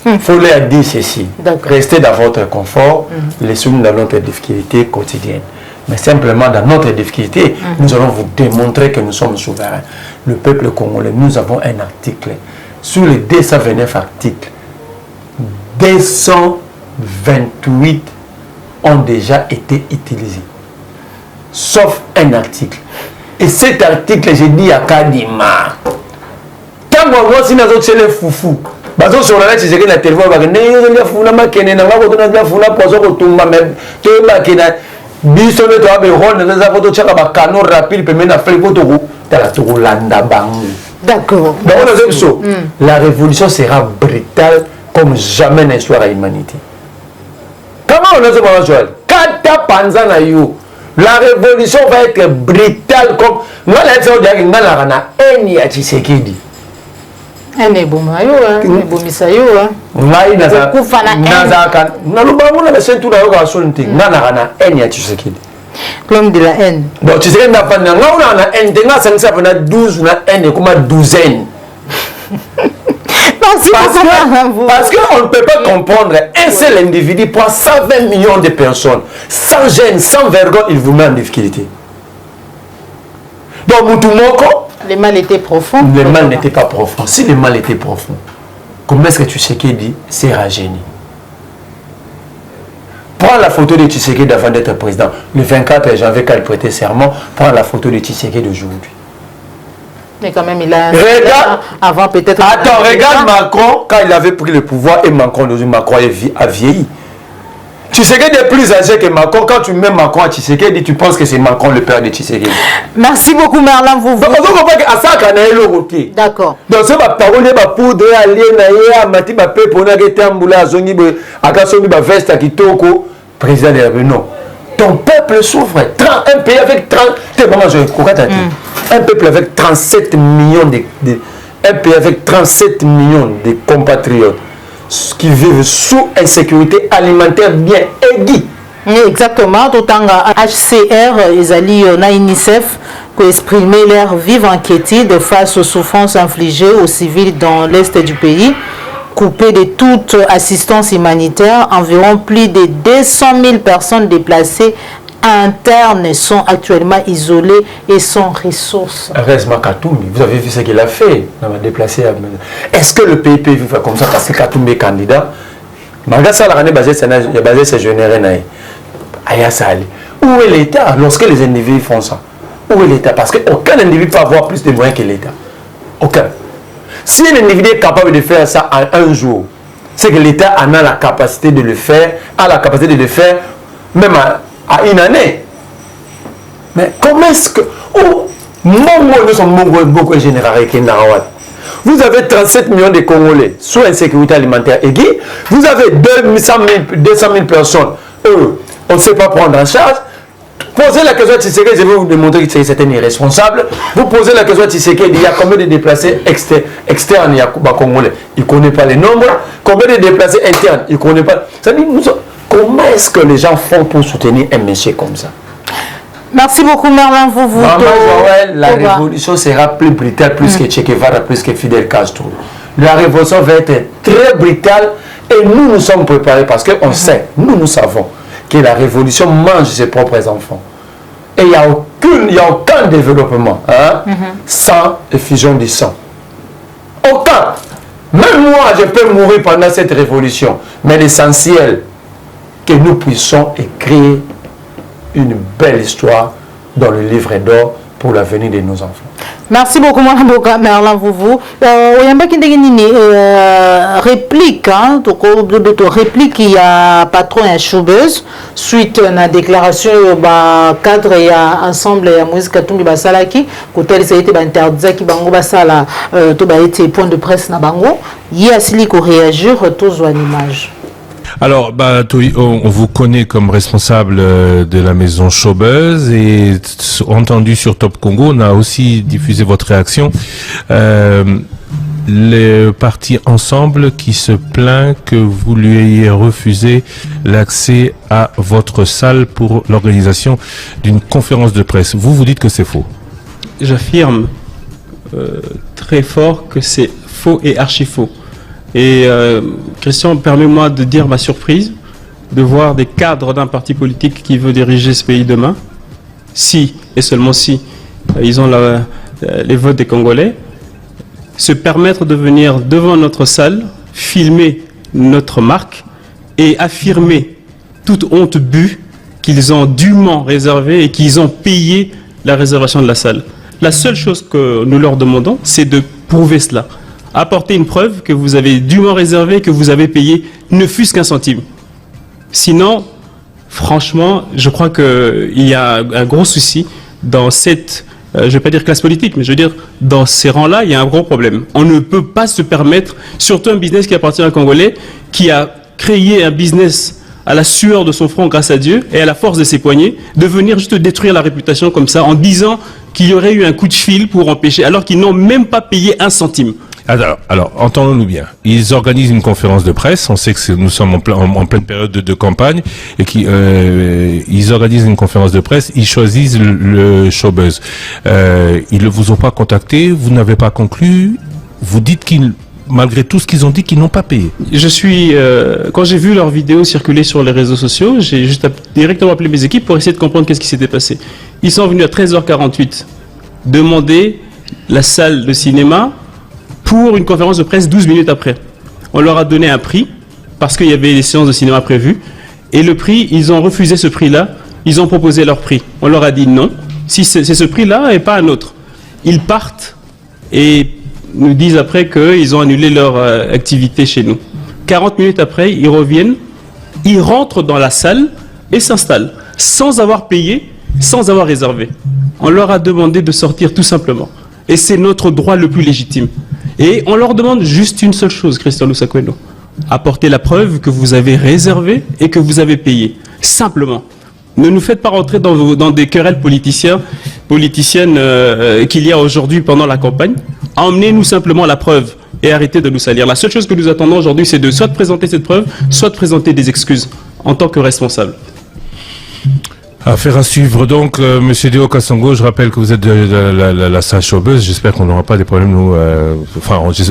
Il faut leur dire ceci. Restez dans votre confort, laissez-nous dans notre difficulté quotidienne. Mais simplement, dans notre difficulté, nous allons vous démontrer que nous sommes souverains. Le peuple congolais, nous avons un article. Sur les 229 articles, 228 ont déjà été utilisés. Sauf un article. Et cet article, j'ai dit à Kadima. Quand on voit si nous avons les foufous, bazo sur la c'est que la téléphone va d'accord. La révolution sera brutale comme jamais dans l'histoire de l'humanité. Comment on a ce moment, Joël? La révolution va être brutale comme... Moi, la l'homme de la haine. Donc tu sais que na 12 na haine comme douzaine. Parce qu'on ne peut pas comprendre un seul individu pour 120 millions de personnes sans gêne, sans vergogne, il vous met en difficulté. Donc Moutoumoko, le mal était profond. Le mal n'était pas profond. Si le mal était profond, comment est-ce que Tshisekedi dit c'est rajeuni? Prends la photo de Tshisekedi avant d'être président. Le 24 janvier, quand il prêtait serment, prends la photo de Tshisekedi d'aujourd'hui. Mais quand même, il a... Regarde, avant peut-être... Attends, regarde Macron, quand il avait pris le pouvoir, et Macron a vieilli. Tshisekedi est plus âgé que Macron. Quand tu mets Macron à Tshisekedi, tu penses que c'est Macron le père de Tshisekedi. Merci beaucoup, Merlin. Vous d'accord. Donc, c'est ma parole, ma poudre, allié, mati, ma peu, pour n'a été amboulé à Zongi, à Kassomi, ma veste, à Kitoko, président de la non. Ton peuple souffre. Un pays avec 30. Un peuple avec 37 millions un pays avec 37 millions de compatriotes qui vivent sous insécurité alimentaire bien aiguë. Exactement. Tout en HCR, ils allaient à UNICEF pour exprimer leur vive inquiétude face aux souffrances infligées aux civils dans l'est du pays. coupé de toute assistance humanitaire. Environ plus de 200 000 personnes déplacées internes sont actuellement isolées et sans ressources. Heureusement Katumbi, vous avez vu ce qu'il a fait. Est-ce que le pays peut vivre comme ça parce que Katumbi est candidat? Malgré ça, la basé sur générer. Où est l'État lorsque les individus font ça? Où est l'État? Parce qu'aucun individu peut avoir plus de moyens que l'État. Aucun. Si un individu est capable de faire ça en un jour, c'est que l'État en a la capacité de le faire, même à une année. Mais comment est-ce que... Oh, nous sommes beaucoup générés. Vous avez 37 millions de Congolais sous insécurité alimentaire aiguë. Vous avez 200 000 personnes. On ne sait pas prendre en charge. Posez la question à Tshisekedi, je vais vous démontrer que c'est un irresponsable. Vous posez la question à Tshisekedi, il y a combien de déplacés externes il y a Congolais? Il ne connaît pas les nombres. Combien de déplacés internes? Il ne connaît pas. Comment est-ce que les gens font pour soutenir un monsieur comme ça? Merci beaucoup Merlin Vouvou. La révolution sera plus brutale, plus que Che Guevara, plus que Fidel Castro. La révolution va être très brutale et nous sommes préparés parce qu'on sait, nous savons que la révolution mange ses propres enfants. Et il n'y a aucun développement sans effusion du sang. Aucun. Même moi, je peux mourir pendant cette révolution. Mais l'essentiel, que nous puissions écrire une belle histoire dans le livre d'or pour l'avenir de nos enfants. Merci beaucoup, Merlin Vouvou. Réplique, réplique, il y a patron et choubeuse suite à la déclaration cadre et ensemble et Moïse Katumbi Basalaki, côté ça a été interdit qui bango basala to ba été point de presse na bango, il y a celui qui réagir tous en image. Alors, on vous connaît comme responsable de la maison Chaubeuse et entendu sur Top Congo, on a aussi diffusé votre réaction. Le parti Ensemble qui se plaint que vous lui ayez refusé l'accès à votre salle pour l'organisation d'une conférence de presse. Vous dites que c'est faux. J'affirme très fort que c'est faux et archi faux. Et Christian, permets-moi de dire ma surprise de voir des cadres d'un parti politique qui veut diriger ce pays demain, si et seulement si ils ont les votes des Congolais, se permettre de venir devant notre salle, filmer notre marque et affirmer toute honte bue qu'ils ont dûment réservé et qu'ils ont payé la réservation de la salle. La seule chose que nous leur demandons, c'est de prouver cela. Apporter une preuve que vous avez dûment réservé, que vous avez payé, ne fût-ce qu'un centime. Sinon, franchement, je crois qu'il y a un gros souci dans cette, je ne vais pas dire classe politique, mais je veux dire, dans ces rangs-là, il y a un gros problème. On ne peut pas se permettre, surtout un business qui appartient à un Congolais, qui a créé un business à la sueur de son front grâce à Dieu et à la force de ses poignets, de venir juste détruire la réputation comme ça, en disant qu'il y aurait eu un coup de fil pour empêcher, alors qu'ils n'ont même pas payé un centime. Alors, entendons-nous bien. Ils organisent une conférence de presse. On sait que nous sommes en pleine période de campagne et ils organisent une conférence de presse. Ils choisissent le Showbuzz. Ils ne vous ont pas contacté. Vous n'avez pas conclu. Vous dites malgré tout ce qu'ils ont dit, qu'ils n'ont pas payé. Quand j'ai vu leurs vidéos circuler sur les réseaux sociaux, j'ai juste directement appelé mes équipes pour essayer de comprendre qu'est-ce qui s'était passé. Ils sont venus à 13h48 demander la salle de cinéma pour une conférence de presse 12 minutes après. On leur a donné un prix, parce qu'il y avait des séances de cinéma prévues, et le prix, ils ont refusé ce prix-là, ils ont proposé leur prix. On leur a dit non, si c'est ce prix-là et pas un autre. Ils partent et nous disent après qu'ils ont annulé leur activité chez nous. 40 minutes après, ils reviennent, ils rentrent dans la salle et s'installent, sans avoir payé, sans avoir réservé. On leur a demandé de sortir tout simplement. Et c'est notre droit le plus légitime. Et on leur demande juste une seule chose, Christian Lusakweno. Apporter la preuve que vous avez réservé et que vous avez payé. Simplement. Ne nous faites pas rentrer dans des querelles politiciennes qu'il y a aujourd'hui pendant la campagne. Emmenez-nous simplement la preuve et arrêtez de nous salir. La seule chose que nous attendons aujourd'hui, c'est de soit de présenter cette preuve, soit de présenter des excuses en tant que responsable. Affaire à suivre donc, Monsieur Deo Kassongo, je rappelle que vous êtes de la salle showbuzz. J'espère qu'on n'aura pas des problèmes, nous,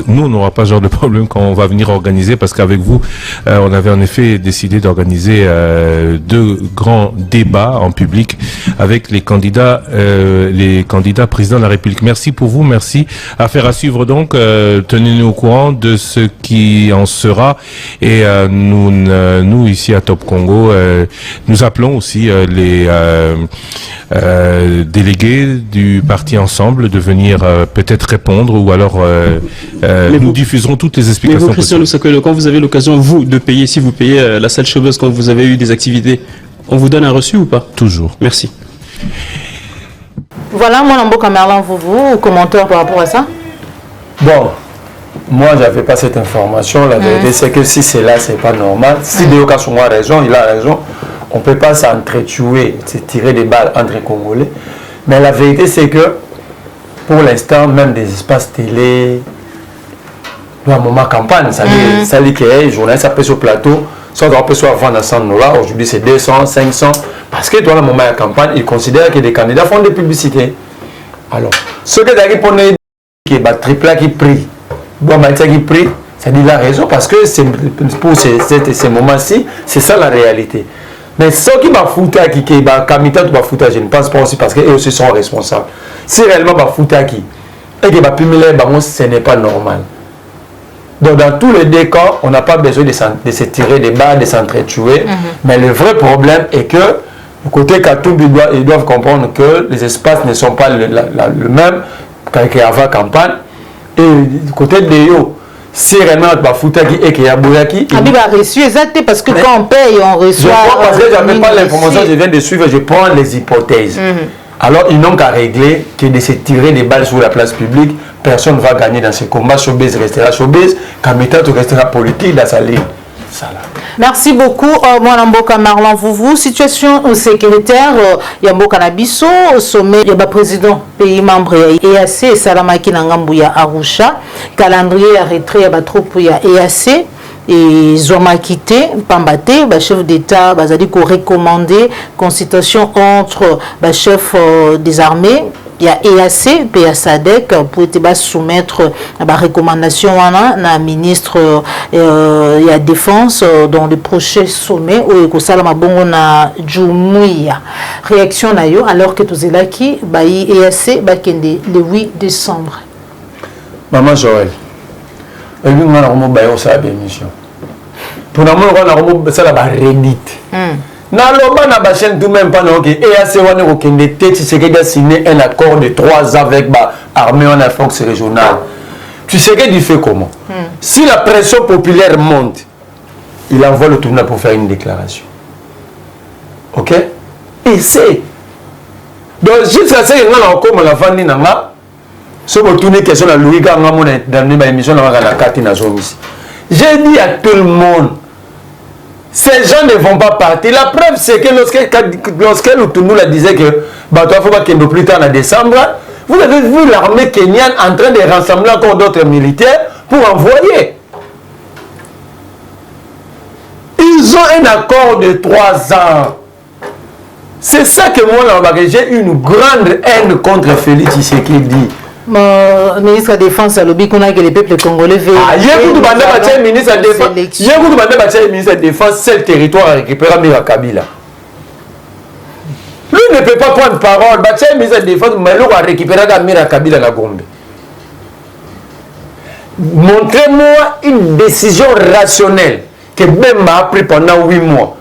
nous on n'aura pas ce genre de problème quand on va venir organiser, parce qu'avec vous, on avait en effet décidé d'organiser 2 grands débats en public avec les candidats présidents de la République. Merci pour vous, merci. Affaire à suivre donc, tenez-nous au courant de ce qui en sera, et nous ici à Top Congo, nous appelons aussi les délégués du parti Ensemble de venir peut-être répondre, ou alors nous diffuserons toutes les explications. Mais vous, Christian Lusakelo, quand vous avez l'occasion, vous, de payer, si vous payez la salle showbuzz quand vous avez eu des activités, on vous donne un reçu ou pas? Toujours. Merci. Voilà, moi, Namboka Merlan, vous, commentaire par rapport à ça? Bon, moi, je n'avais pas cette information. La vérité, c'est que si c'est là, c'est pas normal. Si Deo Kassongo a raison, il a raison. On ne peut pas s'entretuer, se tirer des balles entre Congolais. Mais la vérité, c'est que, pour l'instant, même des espaces télé, dans un moment campagne, ça dit que les journalistes appellent sur le plateau, soit on peut soit vendre à 100 $, aujourd'hui c'est 200, 500, parce que dans le moment de campagne, ils considèrent que les candidats font des publicités. Alors, ce que d'ailleurs pour nous, qui est triple qui prie, bon, qui prie, ça dit la raison, parce que pour ces moments-ci, c'est ça la réalité. Mais ceux qui vont foutre à qui je ne pense pas aussi, parce qu'eux aussi sont responsables. Si réellement ils vont foutre à qui et qu'ils vont pumiler, ce n'est pas normal. Donc dans tous les 2 cas, on n'a pas besoin de se tirer des balles, de s'entretuer. Mais le vrai problème est que, du côté Katumbi, ils doivent comprendre que les espaces ne sont pas le même qu'avant la campagne. Et du côté de Yo, si réellement tu vas foutre et qu'il y a Bouyaki. Ah, il a reçu, exactement, parce que quand on paye, on reçoit. Je crois, parce que je n'avais pas l'information, je viens de suivre, je prends les hypothèses. Alors, ils n'ont qu'à régler que de se tirer des balles sur la place publique. Personne ne va gagner dans ce combat. Showbiz restera showbiz. Kamita restera politique dans sa ligne. Ça, là. Merci beaucoup. Moi, Namboka Marlan, vous, situation sécuritaire, Yamboka Nabiso, au sommet, il y a le président, pays membre, EAC, Salamaki Nangambouya Arusha, calendrier arrêté, il y a troupe, il y a EAC, et Zoma quitté, Pambate, chef d'État, dit qu'on recommandé consultation entre chef des armées. Il y a EAC, PA SADC pour soumettre la recommandation à la ministre il y a défense dans le prochain sommet où il y a bongo na Djoumouya. Réaction na yo alors que tout là qui EAC le 8 décembre. Maman Joël, elle lui m'a dit ça émission. Pour nous on a ça la redite. Na loba na chaîne tout même pas non que EAC wana ko kende tete c'est qu'il a signé un accord de 3 ans avec l'armée en force régionale. Tu sais qu'il fait comment? Si la pression populaire monte, il envoie le tournoi pour faire une déclaration. OK? Et c'est donc juste ça c'est que on a encore la vandi nanga so ko tourner question na Louis Ganga mon dans une émission na la carte na zone ici. J'ai dit à tout le monde, ces gens ne vont pas partir. La preuve, c'est que lorsque Lutundu la disait que il faut pas qu'il y ait plus tard en décembre, vous avez vu l'armée kenyane en train de rassembler encore d'autres militaires pour envoyer. Ils ont un accord de 3 ans. C'est ça que moi, j'ai une grande haine contre Félix Tshisekedi. Le ministre de la Défense a lobby qu'on a que les peuples congolais veulent. Ministre de Défense, c'est le territoire à récupérer Mira Kabila. Lui ne peut pas prendre parole. Le ministre de Défense, mais lui va récupérer Mira Kabila à Gombe. Montrez-moi une décision rationnelle que Bemba a pris pendant 8 mois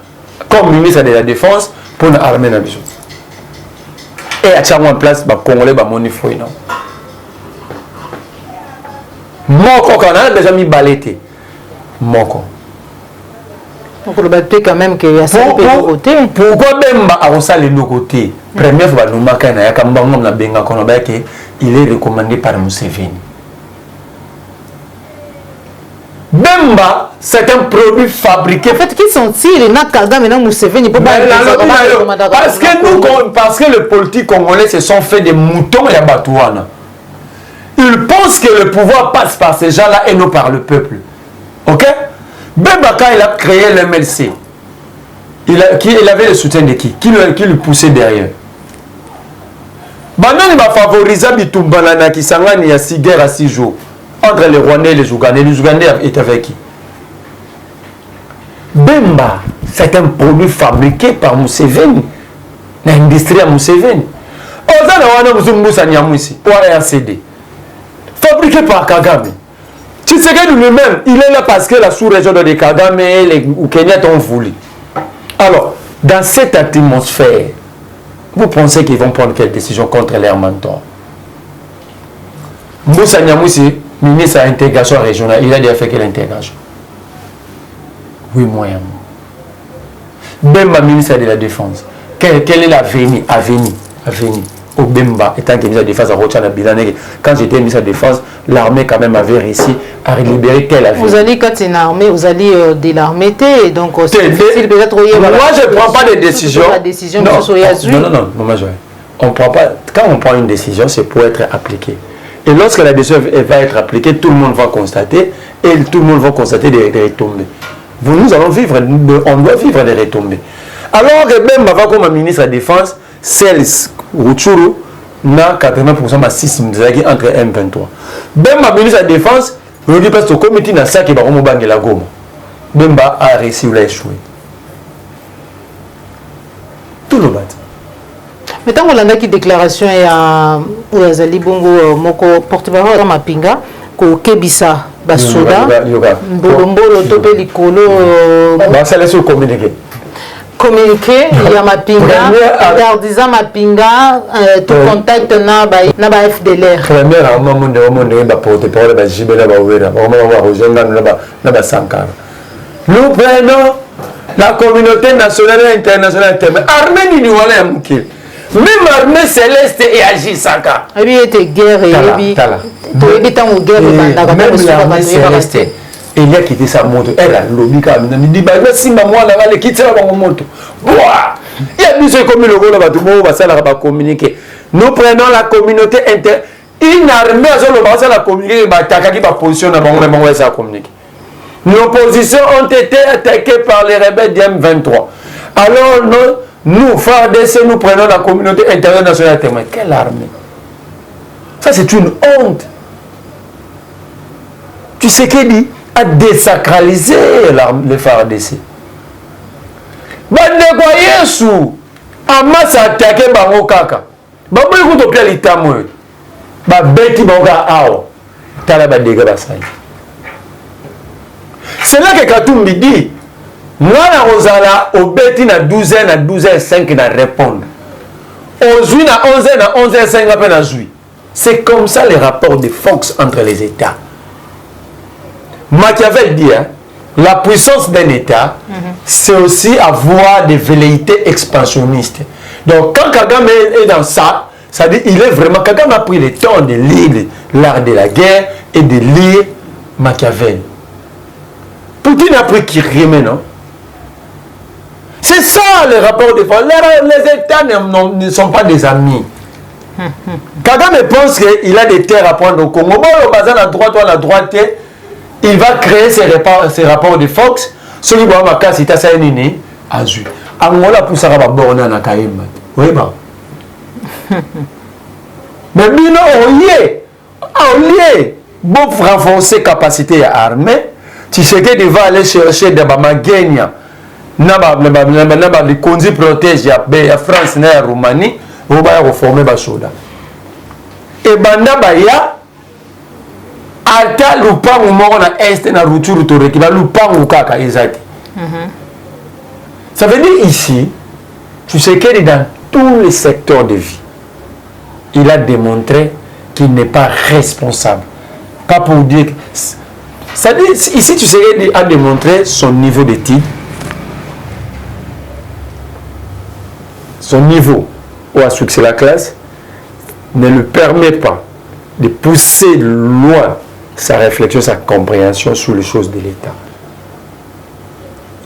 comme ministre de la Défense pour l'armée nationale. Et à chaque en place, les Congolais vont monifier. Moko quand on a déjà mis balété. Moko. Donc le bateau quand même qu'il y a ça de côté. Pourquoi même à ça les deux côtés? Première fois nous marquons na yakambangom na benga kono ba que il est recommandé par Museveni. Bemba, c'est un produit fabriqué. En fait, qui sont-ils? Maintenant Museveni peut pas. Parce que les politiques congolais se sont fait des moutons et à Batouana. Ils pensent que le pouvoir passe par ces gens-là et non par le peuple. Ok? Bemba, quand il a créé l'MLC, il avait le soutien de qui le poussait derrière. Maintenant, il m'a favorisé Bitumbalana qui s'engage à 6 guerres à 6 jours. Entre les Rwandais et les Ougandais. Les Ougandais étaient avec qui? Bemba, c'est un produit fabriqué par Museveni. L'industrie à Museveni. Fabriqué par Kagame. Tshisekedi lui-même, il est là parce que la sous-région de Kagame et les Kenyans ont voulu. Alors, dans cette atmosphère, vous pensez qu'ils vont prendre quelle décision contre leurs mentors? Moussa Niamoussi, ministre de l'intégration régionale, il a déjà fait quelle intégration? Oui, moyen. Bemba, ministre de la Défense. Quel est l'avenir? Avenir. Au Bemba, étant que ministre de la Défense à Rochana Bilané, quand j'étais ministre de la Défense, l'armée quand même avait réussi à libérer quel avenir? Vous allez, quand c'est une armée, vous allez de l'armée, donc c'est difficile peut-être. Moi, je ne prends pas de décision. Non, on prend pas. Quand on prend une décision, c'est pour être appliqué. Et lorsque la décision va être appliquée, tout le monde va constater, et tout le monde va constater des retombées. Nous allons vivre, on doit vivre des retombées. Alors que même avant comme ministre de la Défense, celle Rutshuru n'a 80% de 6 entre M23. Même ma ministre de la Défense, le dit parce que le comité n'a ça qui va remonter la gomme. Bemba a réussi ou a échoué. Tout le bâti. Mais tant qu'on a une déclaration et Ouyazali Bongo Moko porte-parole à Mapinga, ko Kebisa Basoda, Mbolo Topé Likolo. C'est laissé communiquer. Communiquer, il y a Mapinga, disant Mapinga, tout contact na ba FDLR. Première, au moment de porte-parole, nous prenons la communauté nationale et internationale. Armée n'y voilà mouké. Même armée céleste et agit Saka. Et puis il était guerre et puis même l'armée céleste. Il y a quitté sa moto. Elle a lobby quand même. Il dit bah si maman là elle quitte sa moto. Boah. Il y a mis ce comme le gars là tout le monde va ça là va communiquer. Nous prenons la communauté inter. Une armée à le va ça la communiquer bah takaki va positionner bon mais bon ça communiquer. Nos positions ont été attaquées par les rebelles d'M23. Alors nous, FARDC, nous prenons la communauté internationale témoin. Quelle armée? Ça, c'est une honte. Tu sais qu'il dit à désacraliser les FARDC. Bande kwa Yesu, Hamas a attaqué Bango Kaka. Bango écoute au pied l'itamoy. Ba beti bango ao. Tala ba dégâts basai. C'est là que Katumbi dit. Moi, la Rosala, au bêtis na 12h, na 12h05, na répondre. Aujourd'hui, na 11h, na 11h05, à peine à jouer. C'est comme ça les rapports de Fox entre les États. Machiavel dit, hein, la puissance d'un État, c'est aussi avoir des velléités expansionnistes. Donc, quand Kagame est dans ça, ça dit, il est vraiment, Kagame a pris le temps de lire l'art de la guerre et de lire Machiavel. Poutine a pris Kirimé, non? C'est ça le rapport de force. Les États ne sont pas des amis. Kagame pense qu'il a des terres à prendre au Congo. Bon, le bazar à droite ou à la droite, il va créer ses rapports de force. Celui qui va ma casse, il a ça nini, azur. Angola pour ça va borner na Kaïma. Oui, bah. Mais bino, on y est. Bon, pour renforcer capacité à armée, tu sais qu'il va aller chercher des Bamagenia. Les conduits protègent la France et la Roumanie, vous allez reformer les soldats. Et banda baya ata lupangu moko na est na Rutshuru toreki ba lupangu kaka ezati. Ça veut dire ici, tu sais qu'il est dans tous les secteurs de vie. Il a démontré qu'il n'est pas responsable. Pas pour dire que... Ça dit, ici, tu sais qu'il a démontré son niveau d'études. Son niveau ou à succès la classe ne le permet pas de pousser loin sa réflexion, sa compréhension sur les choses de l'État.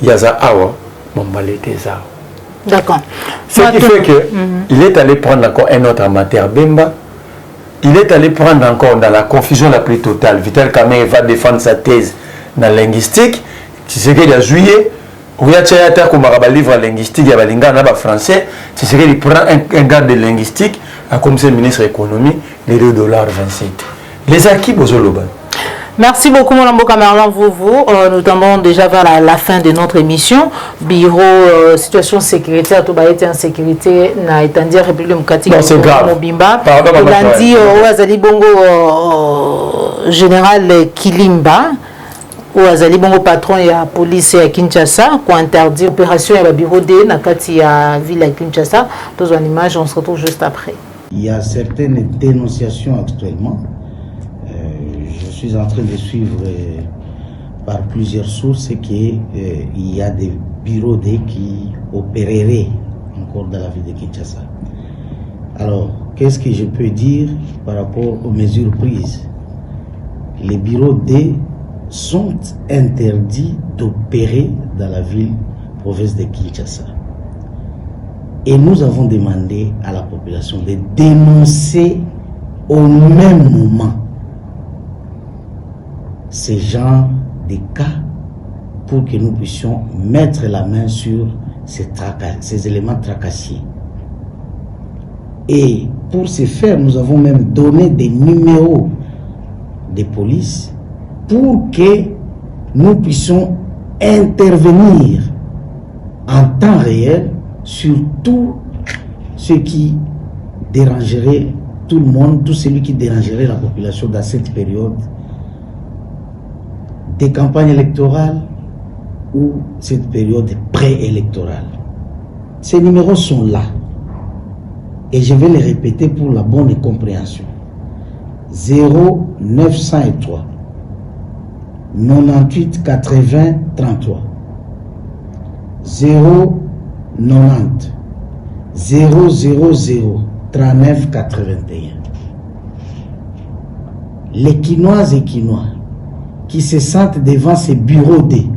Yaza Awa, Mombaleteza. D'accord. Ce qui fait qu'il est allé prendre encore un autre amateur, Bemba. Il est allé prendre encore dans la confusion la plus totale. Vital Kamerhe va défendre sa thèse dans la linguistique. Tu sais qu'il a juillet. où il y a un livre linguistique, il y a un français, c'est ce qu'il prend un garde de linguistique, comme c'est le ministre de l'économie, les $2,27. Les acquis, Bozoloba. Merci beaucoup, mon Mboka Merlan Vovo. Nous tombons déjà vers la fin de notre émission. Bureau, situation sécuritaire, tout été en sécurité, n'a été dit République démocratique. Non, c'est grave. Mobimba. Il a dit Azali Bongo général Kilimba, ou Azali Bongo patron et la police à Kinshasa, qui interdit l'opération et le bureau D, Nakati à ville à Kinshasa. Dans une image, on se retrouve juste après. Il y a certaines dénonciations actuellement. Je suis en train de suivre par plusieurs sources qu'il y a des bureaux D qui opéreraient encore dans la ville de Kinshasa. Alors, qu'est-ce que je peux dire par rapport aux mesures prises? Les bureaux D sont interdits d'opérer dans la ville province de Kinshasa. Et nous avons demandé à la population de dénoncer au même moment ces genres de cas pour que nous puissions mettre la main sur ces éléments tracassiers. Et pour ce faire, nous avons même donné des numéros de police pour que nous puissions intervenir en temps réel sur tout ce qui dérangerait tout le monde, tout celui qui dérangerait la population dans cette période des campagnes électorales ou cette période préélectorale. Ces numéros sont là et je vais les répéter pour la bonne compréhension. 0903 98 80 33 090 000 39 81. Les Quinoises et Quinois qui se sentent devant ces bureaux D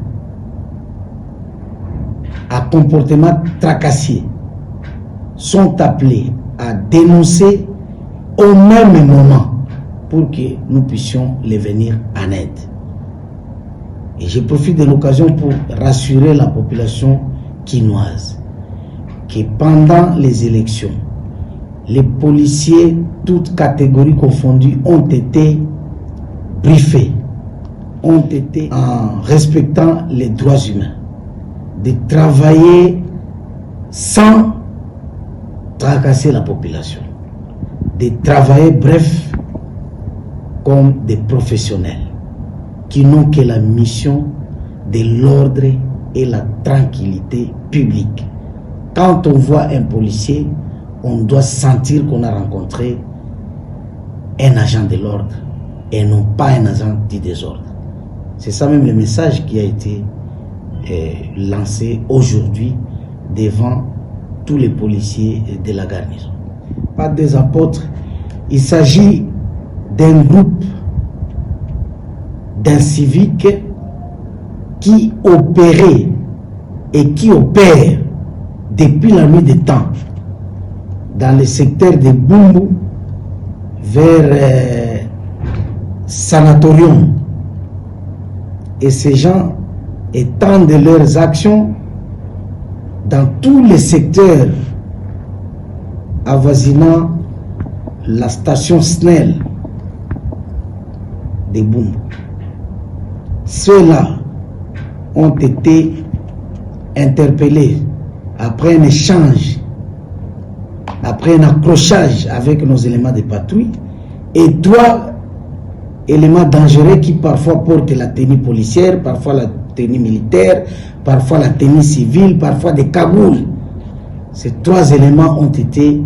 à comportement tracassier sont appelés à dénoncer au même moment pour que nous puissions les venir en aide. Et je profite de l'occasion pour rassurer la population quinoise que pendant les élections, les policiers, toutes catégories confondues, ont été briefés, ont été en respectant les droits humains, de travailler sans tracasser la population, de travailler, bref, comme des professionnels qui n'ont que la mission de l'ordre et la tranquillité publique. Quand on voit un policier, on doit sentir qu'on a rencontré un agent de l'ordre et non pas un agent du désordre. C'est ça même le message qui a été lancé aujourd'hui devant tous les policiers de la garnison. Pas des apôtres, il s'agit d'un groupe d'inciviques qui opérait et qui opère depuis la nuit des temps dans le secteur de Bumbu vers Sanatorium. Et ces gens étendent leurs actions dans tous les secteurs avoisinant la station SNEL de Bumbu. Ceux-là ont été interpellés après un échange, après un accrochage avec nos éléments de patrouille, et trois éléments dangereux qui parfois portent la tenue policière, parfois la tenue militaire, parfois la tenue civile, parfois des cagoules. Ces trois éléments ont été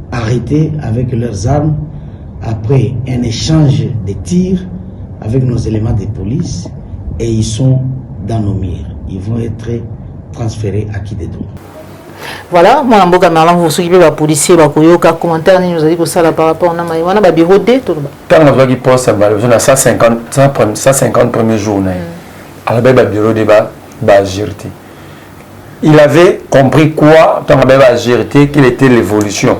arrêtés avec leurs armes après un échange de tirs avec nos éléments de police, et ils sont dans nos mires. Ils vont être transférés à Kidedou. Voilà, moi, Mboka Merlan, vous s'occupez de la police, de commentaire, nous a dit que ça par rapport à un bureau D. Quand on a dit qu'il poste à 150 premiers jours, à la bureau de Bagirti. Il avait compris quoi dans la Bagirti, quelle était l'évolution.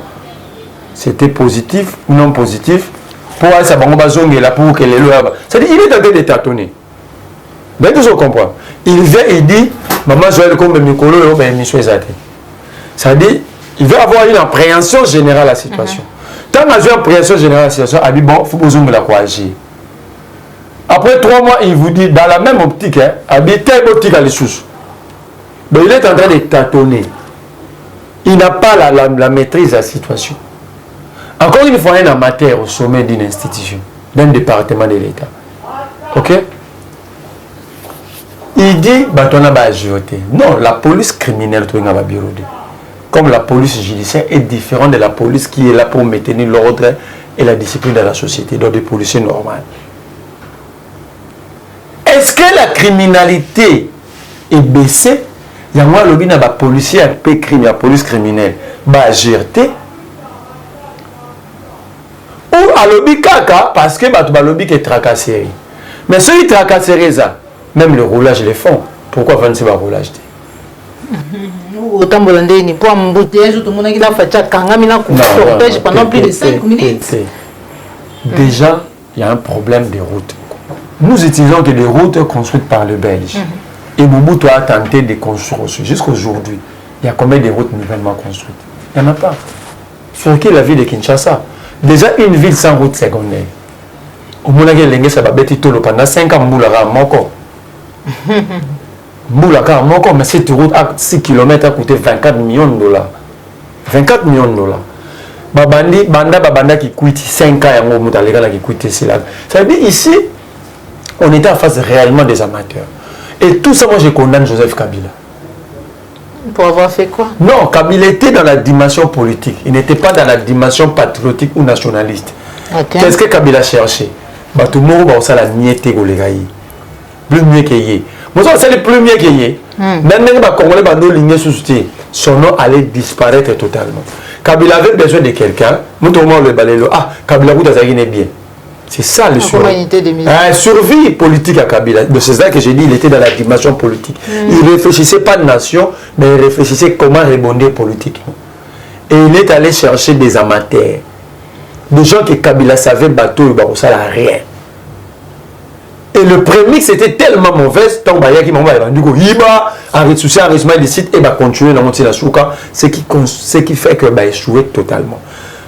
C'était positif ou non positif. Pour aller à là pour que les lois. C'est-à-dire, il est en train de tâtonner. Mais tu comprends. Il vient et dit Maman Joël comme Mikolo, ça dit, il veut avoir une appréhension générale de la situation. Tant qu'il y a une appréhension générale de la situation, il dit bon, il faut que vous agir. Après 3 mois, il vous dit, dans la même optique, telle optique à l'issue. Mais il est en train de tâtonner. Il n'a pas la maîtrise de la situation. Encore une fois, un amateur au sommet d'une institution, d'un département de l'État. Ok? Il dit, on a ajouté. Non, la police criminelle, comme la police judiciaire est différente de la police qui est là pour maintenir l'ordre et la discipline de la société, donc des policiers normaux. Est-ce que la criminalité est baissée? Il y a un lobby dans les policiers qui crime, la police criminelle, bah GRT. Ou à lobby caca parce que bah lobby qui est tracassé. Mais ceux qui tracassent ça, même le roulage les font. Pourquoi faire ce roulage? Autant bolonder ni pour embouteillage tout le monde qui l'a fait pendant plus de 5 minutes. Déjà, il y a un problème de route. Nous utilisons que des routes construites par les Belges. Et Mobutu a tenté de construire aussi. Jusqu'à aujourd'hui, il y a combien de routes nouvellement construites? Il n'y en a pas. Sur qui la ville de Kinshasa? Déjà une ville sans route secondaire. Au moins, pendant 5 ans, Moulaka Moko. Moulaka Moko, mais cette route à 6 km a coûté 24 millions de dollars. 24 millions de dollars. Banda qui coûte 5 ans, qui coûte cela. Ça veut dire ici, on était en face réellement des amateurs. Et tout ça, moi, je condamne Joseph Kabila. Pour avoir fait quoi? Non, Kabila était dans la dimension politique. Il n'était pas dans la dimension patriotique ou nationaliste. Okay. Qu'est-ce que Kabila cherchait? Tout le monde va la niété pour les gars. Plus mieux qu'il y ait. Moi, c'est le plus mieux qu'il y ait. Maintenant, les Congolais vont nous sous son nom allait disparaître totalement. Kabila avait besoin de quelqu'un. Nous, tout le monde le balai. Ah, Kabila, vous avez bien. C'est ça le survie politique à Kabila. C'est ça que j'ai dit, il était dans la dimension politique. Il ne réfléchissait pas de nation, mais il réfléchissait comment rebondir politiquement. Et il est allé chercher des amateurs. Des gens que Kabila savait bateau, ça n'a rien. Et le prémix était tellement mauvais, tant que qui m'a vendu, il va enregistrer des sites et va continuer dans mon ce qui fait que va échouer totalement.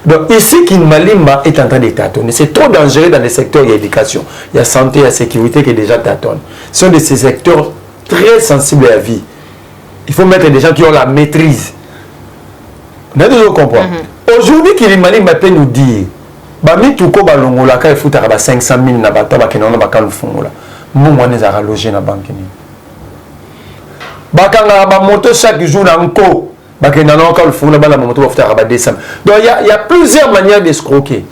Donc ici, Kinmalimba est en train de tâtonner. C'est trop dangereux dans les secteurs de l'éducation. Il y a santé, il y a sécurité qui déjà tâtonnent. Ce sont de ces secteurs très sensibles à la vie. Il faut mettre des gens qui ont la maîtrise. Vous comprenez? Aujourd'hui, Kinmalimba peut nous dire, Bami Touko Balongola, quand il faut 500 000 nabata, bakena bakanu fongola. Moi, on est à loger dans la banque. Bakanga ba moto chaque jour dans un co. Donc il y a plusieurs manières d'escroquer.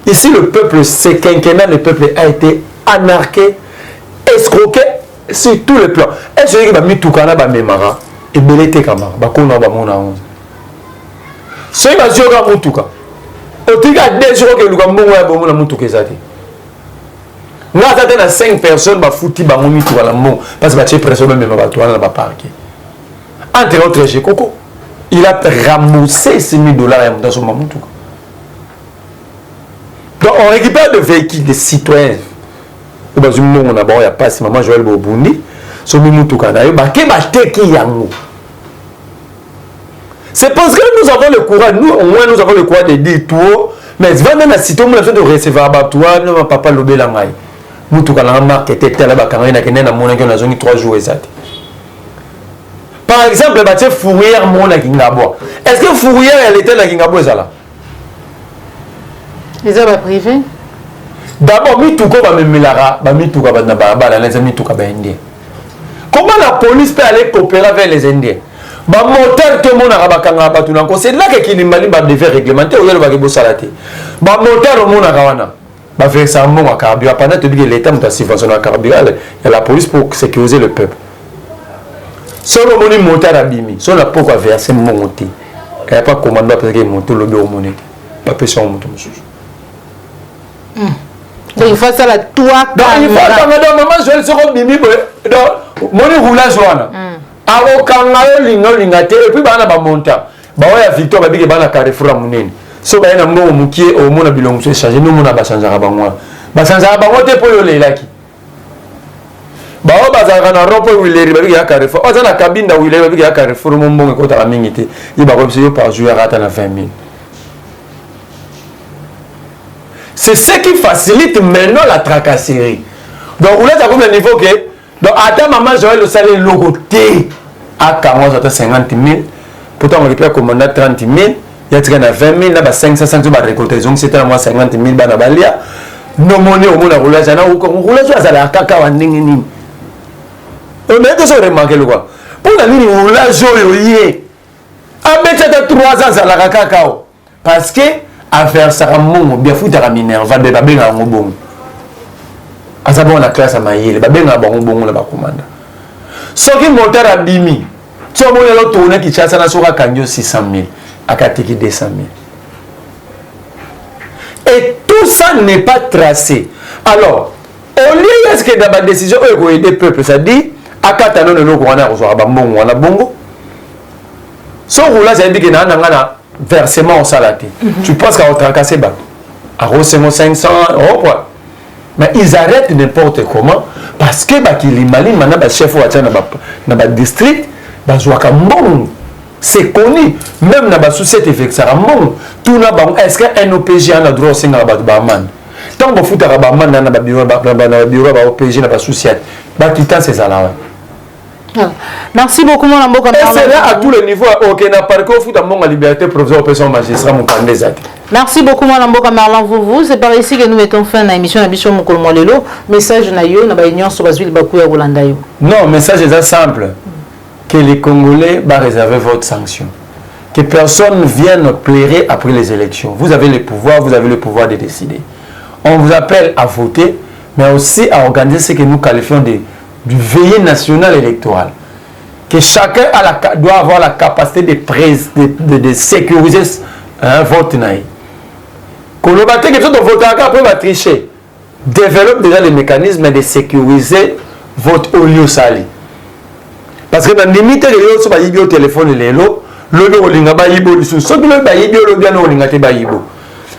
Ici, le peuple, c'est quinquennat, le peuple a été anarqué, escroqué sur tous les plans. Et celui qui a mis tout le monde memara et belete kamara, bakona ba mona 11. Celui qui a dit que mutuka, otika des jours que le gambon a bon la mutuka zati. Nous avons 5 personnes ba fouti ba momi tout la mon parce que ba pression même ba toi na ba parquet. Entre autres, j'ai coco. Il a ramassé ces $1000 dans son moment. Donc on récupère des véhicules, des citoyens. Dans un moment, on a bon, il n'y a pas si maman Joël Bobundi, son mimoutou kanayo, c'est parce que nous avons le courage, nous au moins nous avons le courage de dire tout, mais c'est vraiment la cité, on a besoin de recevoir toi, nous papa lobé la maille. Moutou kana marque était telle bakanga na kena na mona que na zone 3 jours exact. Par exemple, le Fourière Mona Kingabo. Est-ce que Fourière, elle était la Kingabo là? Les hommes privés? D'abord, Mitouko va me mélara, Mitouka va na les Mitouka va indien. Comment la police peut aller coopérer avec les Indiens? Moteur tout le monde a bakanga batunanko. C'est là que Kinimali devait réglementer ou va que salate. Moteur au monde a kawana. Va faire ça mon carburant. Pendant que l'État m'a subventionné le carburant, il y a la police pour sécuriser le peuple. Solo moni moteur abimi, solo la pourquoi verser mon monté. Il n'y a pas commandant parce que monter le bureau monnaie. Pas personne monte monsieur. Donc il faut ça la toi. Donc il faut que maman Joël sera bimi donc moni roulage wana. Awo kanga lingo lingate et puis bana ba monta. Ba wa Victor ba bige bana Carrefour munene. So ba na ngo mukie o mona bilongo se changer nous mona ba sanza ba ngwa. Ba sanza ba ngote po yo lelaki. Bah, on a rompu Willeri, il y a Carrefour. On a la cabine de Willeri, il y a Carrefour, mon bon, écoute à la minute. Il va refuser par jour à 20 000. C'est ce qui facilite maintenant la tracasserie. Donc, vous êtes à combien de niveau que donc, à ta maman, j'aurais le salaire logoté à 40 50 000. Pourtant, on récupère commandant 30 000. Il y a 20 000, il y a 500 000 de récolter. Donc, c'était à moi 50 000 dans Balia. Nos monnaies au monde à roulage, on roulage à la caca en ningini. On a que ça remarqué le quoi. Pour la ligne roulage, il a mettre 3 ans à la cacao. Parce que, à faire ça, on bien foutre à la minerve, va bien à mon bon. À ça, on a classe à mailler, va bien à bon bon, la commande. Ce qui monte à Bimi, tu as mon tourné qui chasse à la sourate à 600 000, à Katiki 200 000. Et tout ça n'est pas tracé. Alors, au lieu de ce que dans la décision, on aider le peuple, ça dit, à Katano, on a reçu un bongo, on a bongo. Son roulage, ça dit qu'il y a un versement au salaté. Tu penses qu'à tracasser, à recevoir 500 €, mais ils arrêtent n'importe comment parce que qu'il est malin, maintenant, le chef dans le district, c'est connu. Même dans la société, tout est-ce qu'un OPG a le droit de faire un tant que vous avez un bureau de OPG dans la société, c'est ça là. Merci beaucoup, mon amour. C'est là à tous les niveaux. Ok, n'a pas que vous avez la liberté provisoire pour son magistrat, mon candidat. Merci beaucoup, mon amour. Merlan vous. C'est par ici que nous mettons fin à l'émission de Bichon Mokolomolelo. Message naïo, n'a pas union sur Basile Bakouya Rolandayo. Non, message est simple. Que les Congolais va réserver votre sanction. Que personne ne vienne plairer après les élections. Vous avez le pouvoir de décider. On vous appelle à voter, mais aussi à organiser ce que nous qualifions du veillée national électoral. Que chacun doit avoir la capacité de sécuriser un vote. Quand le vote après va tricher. Développe déjà les mécanismes de sécuriser vote au lieu sali. Parce que dans les limites, les autres sont au téléphone, les lots, le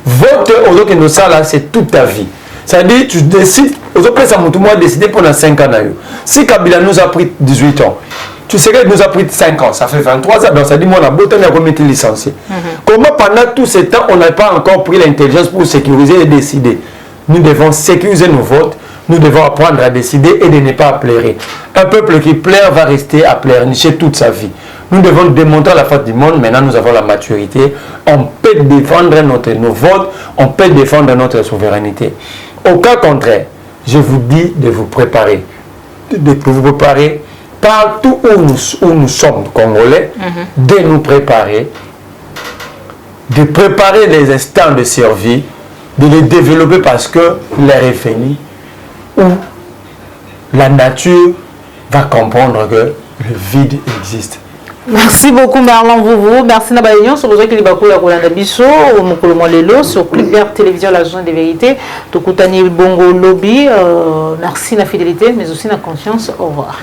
vote aux que nous ça là, c'est toute ta vie. C'est-à-dire, tu décides, aux autres, ça m'a décidé pendant 5 ans. Si Kabila nous a pris 18 ans, tu sais qu'il nous a pris 5 ans, ça fait 23 ans, donc ça dit, moi, on a beau temps, on a été licencié. Comment pendant tout ce temps, on n'a pas encore pris l'intelligence pour sécuriser et décider? Nous devons sécuriser nos votes, nous devons apprendre à décider et de ne pas plairer. Un peuple qui plaire va rester à pleurnicher toute sa vie. Nous devons démontrer à la face du monde, maintenant nous avons la maturité, on peut défendre nos votes, on peut défendre notre souveraineté. Au cas contraire, je vous dis de vous préparer, de vous préparer partout où nous sommes Congolais, de nous préparer, de préparer les instants de survie, de les développer parce que l'air est fini, où la nature va comprendre que le vide existe. Merci beaucoup, Merlan Vouvou. Merci Nabayon. Sur le Bakou ya Rolanda Bisso, au Mokolomolelo, sur Club Télévision, la journée des vérités. Tokutani Bongo Lobby. Merci la fidélité, mais aussi la confiance. Au revoir.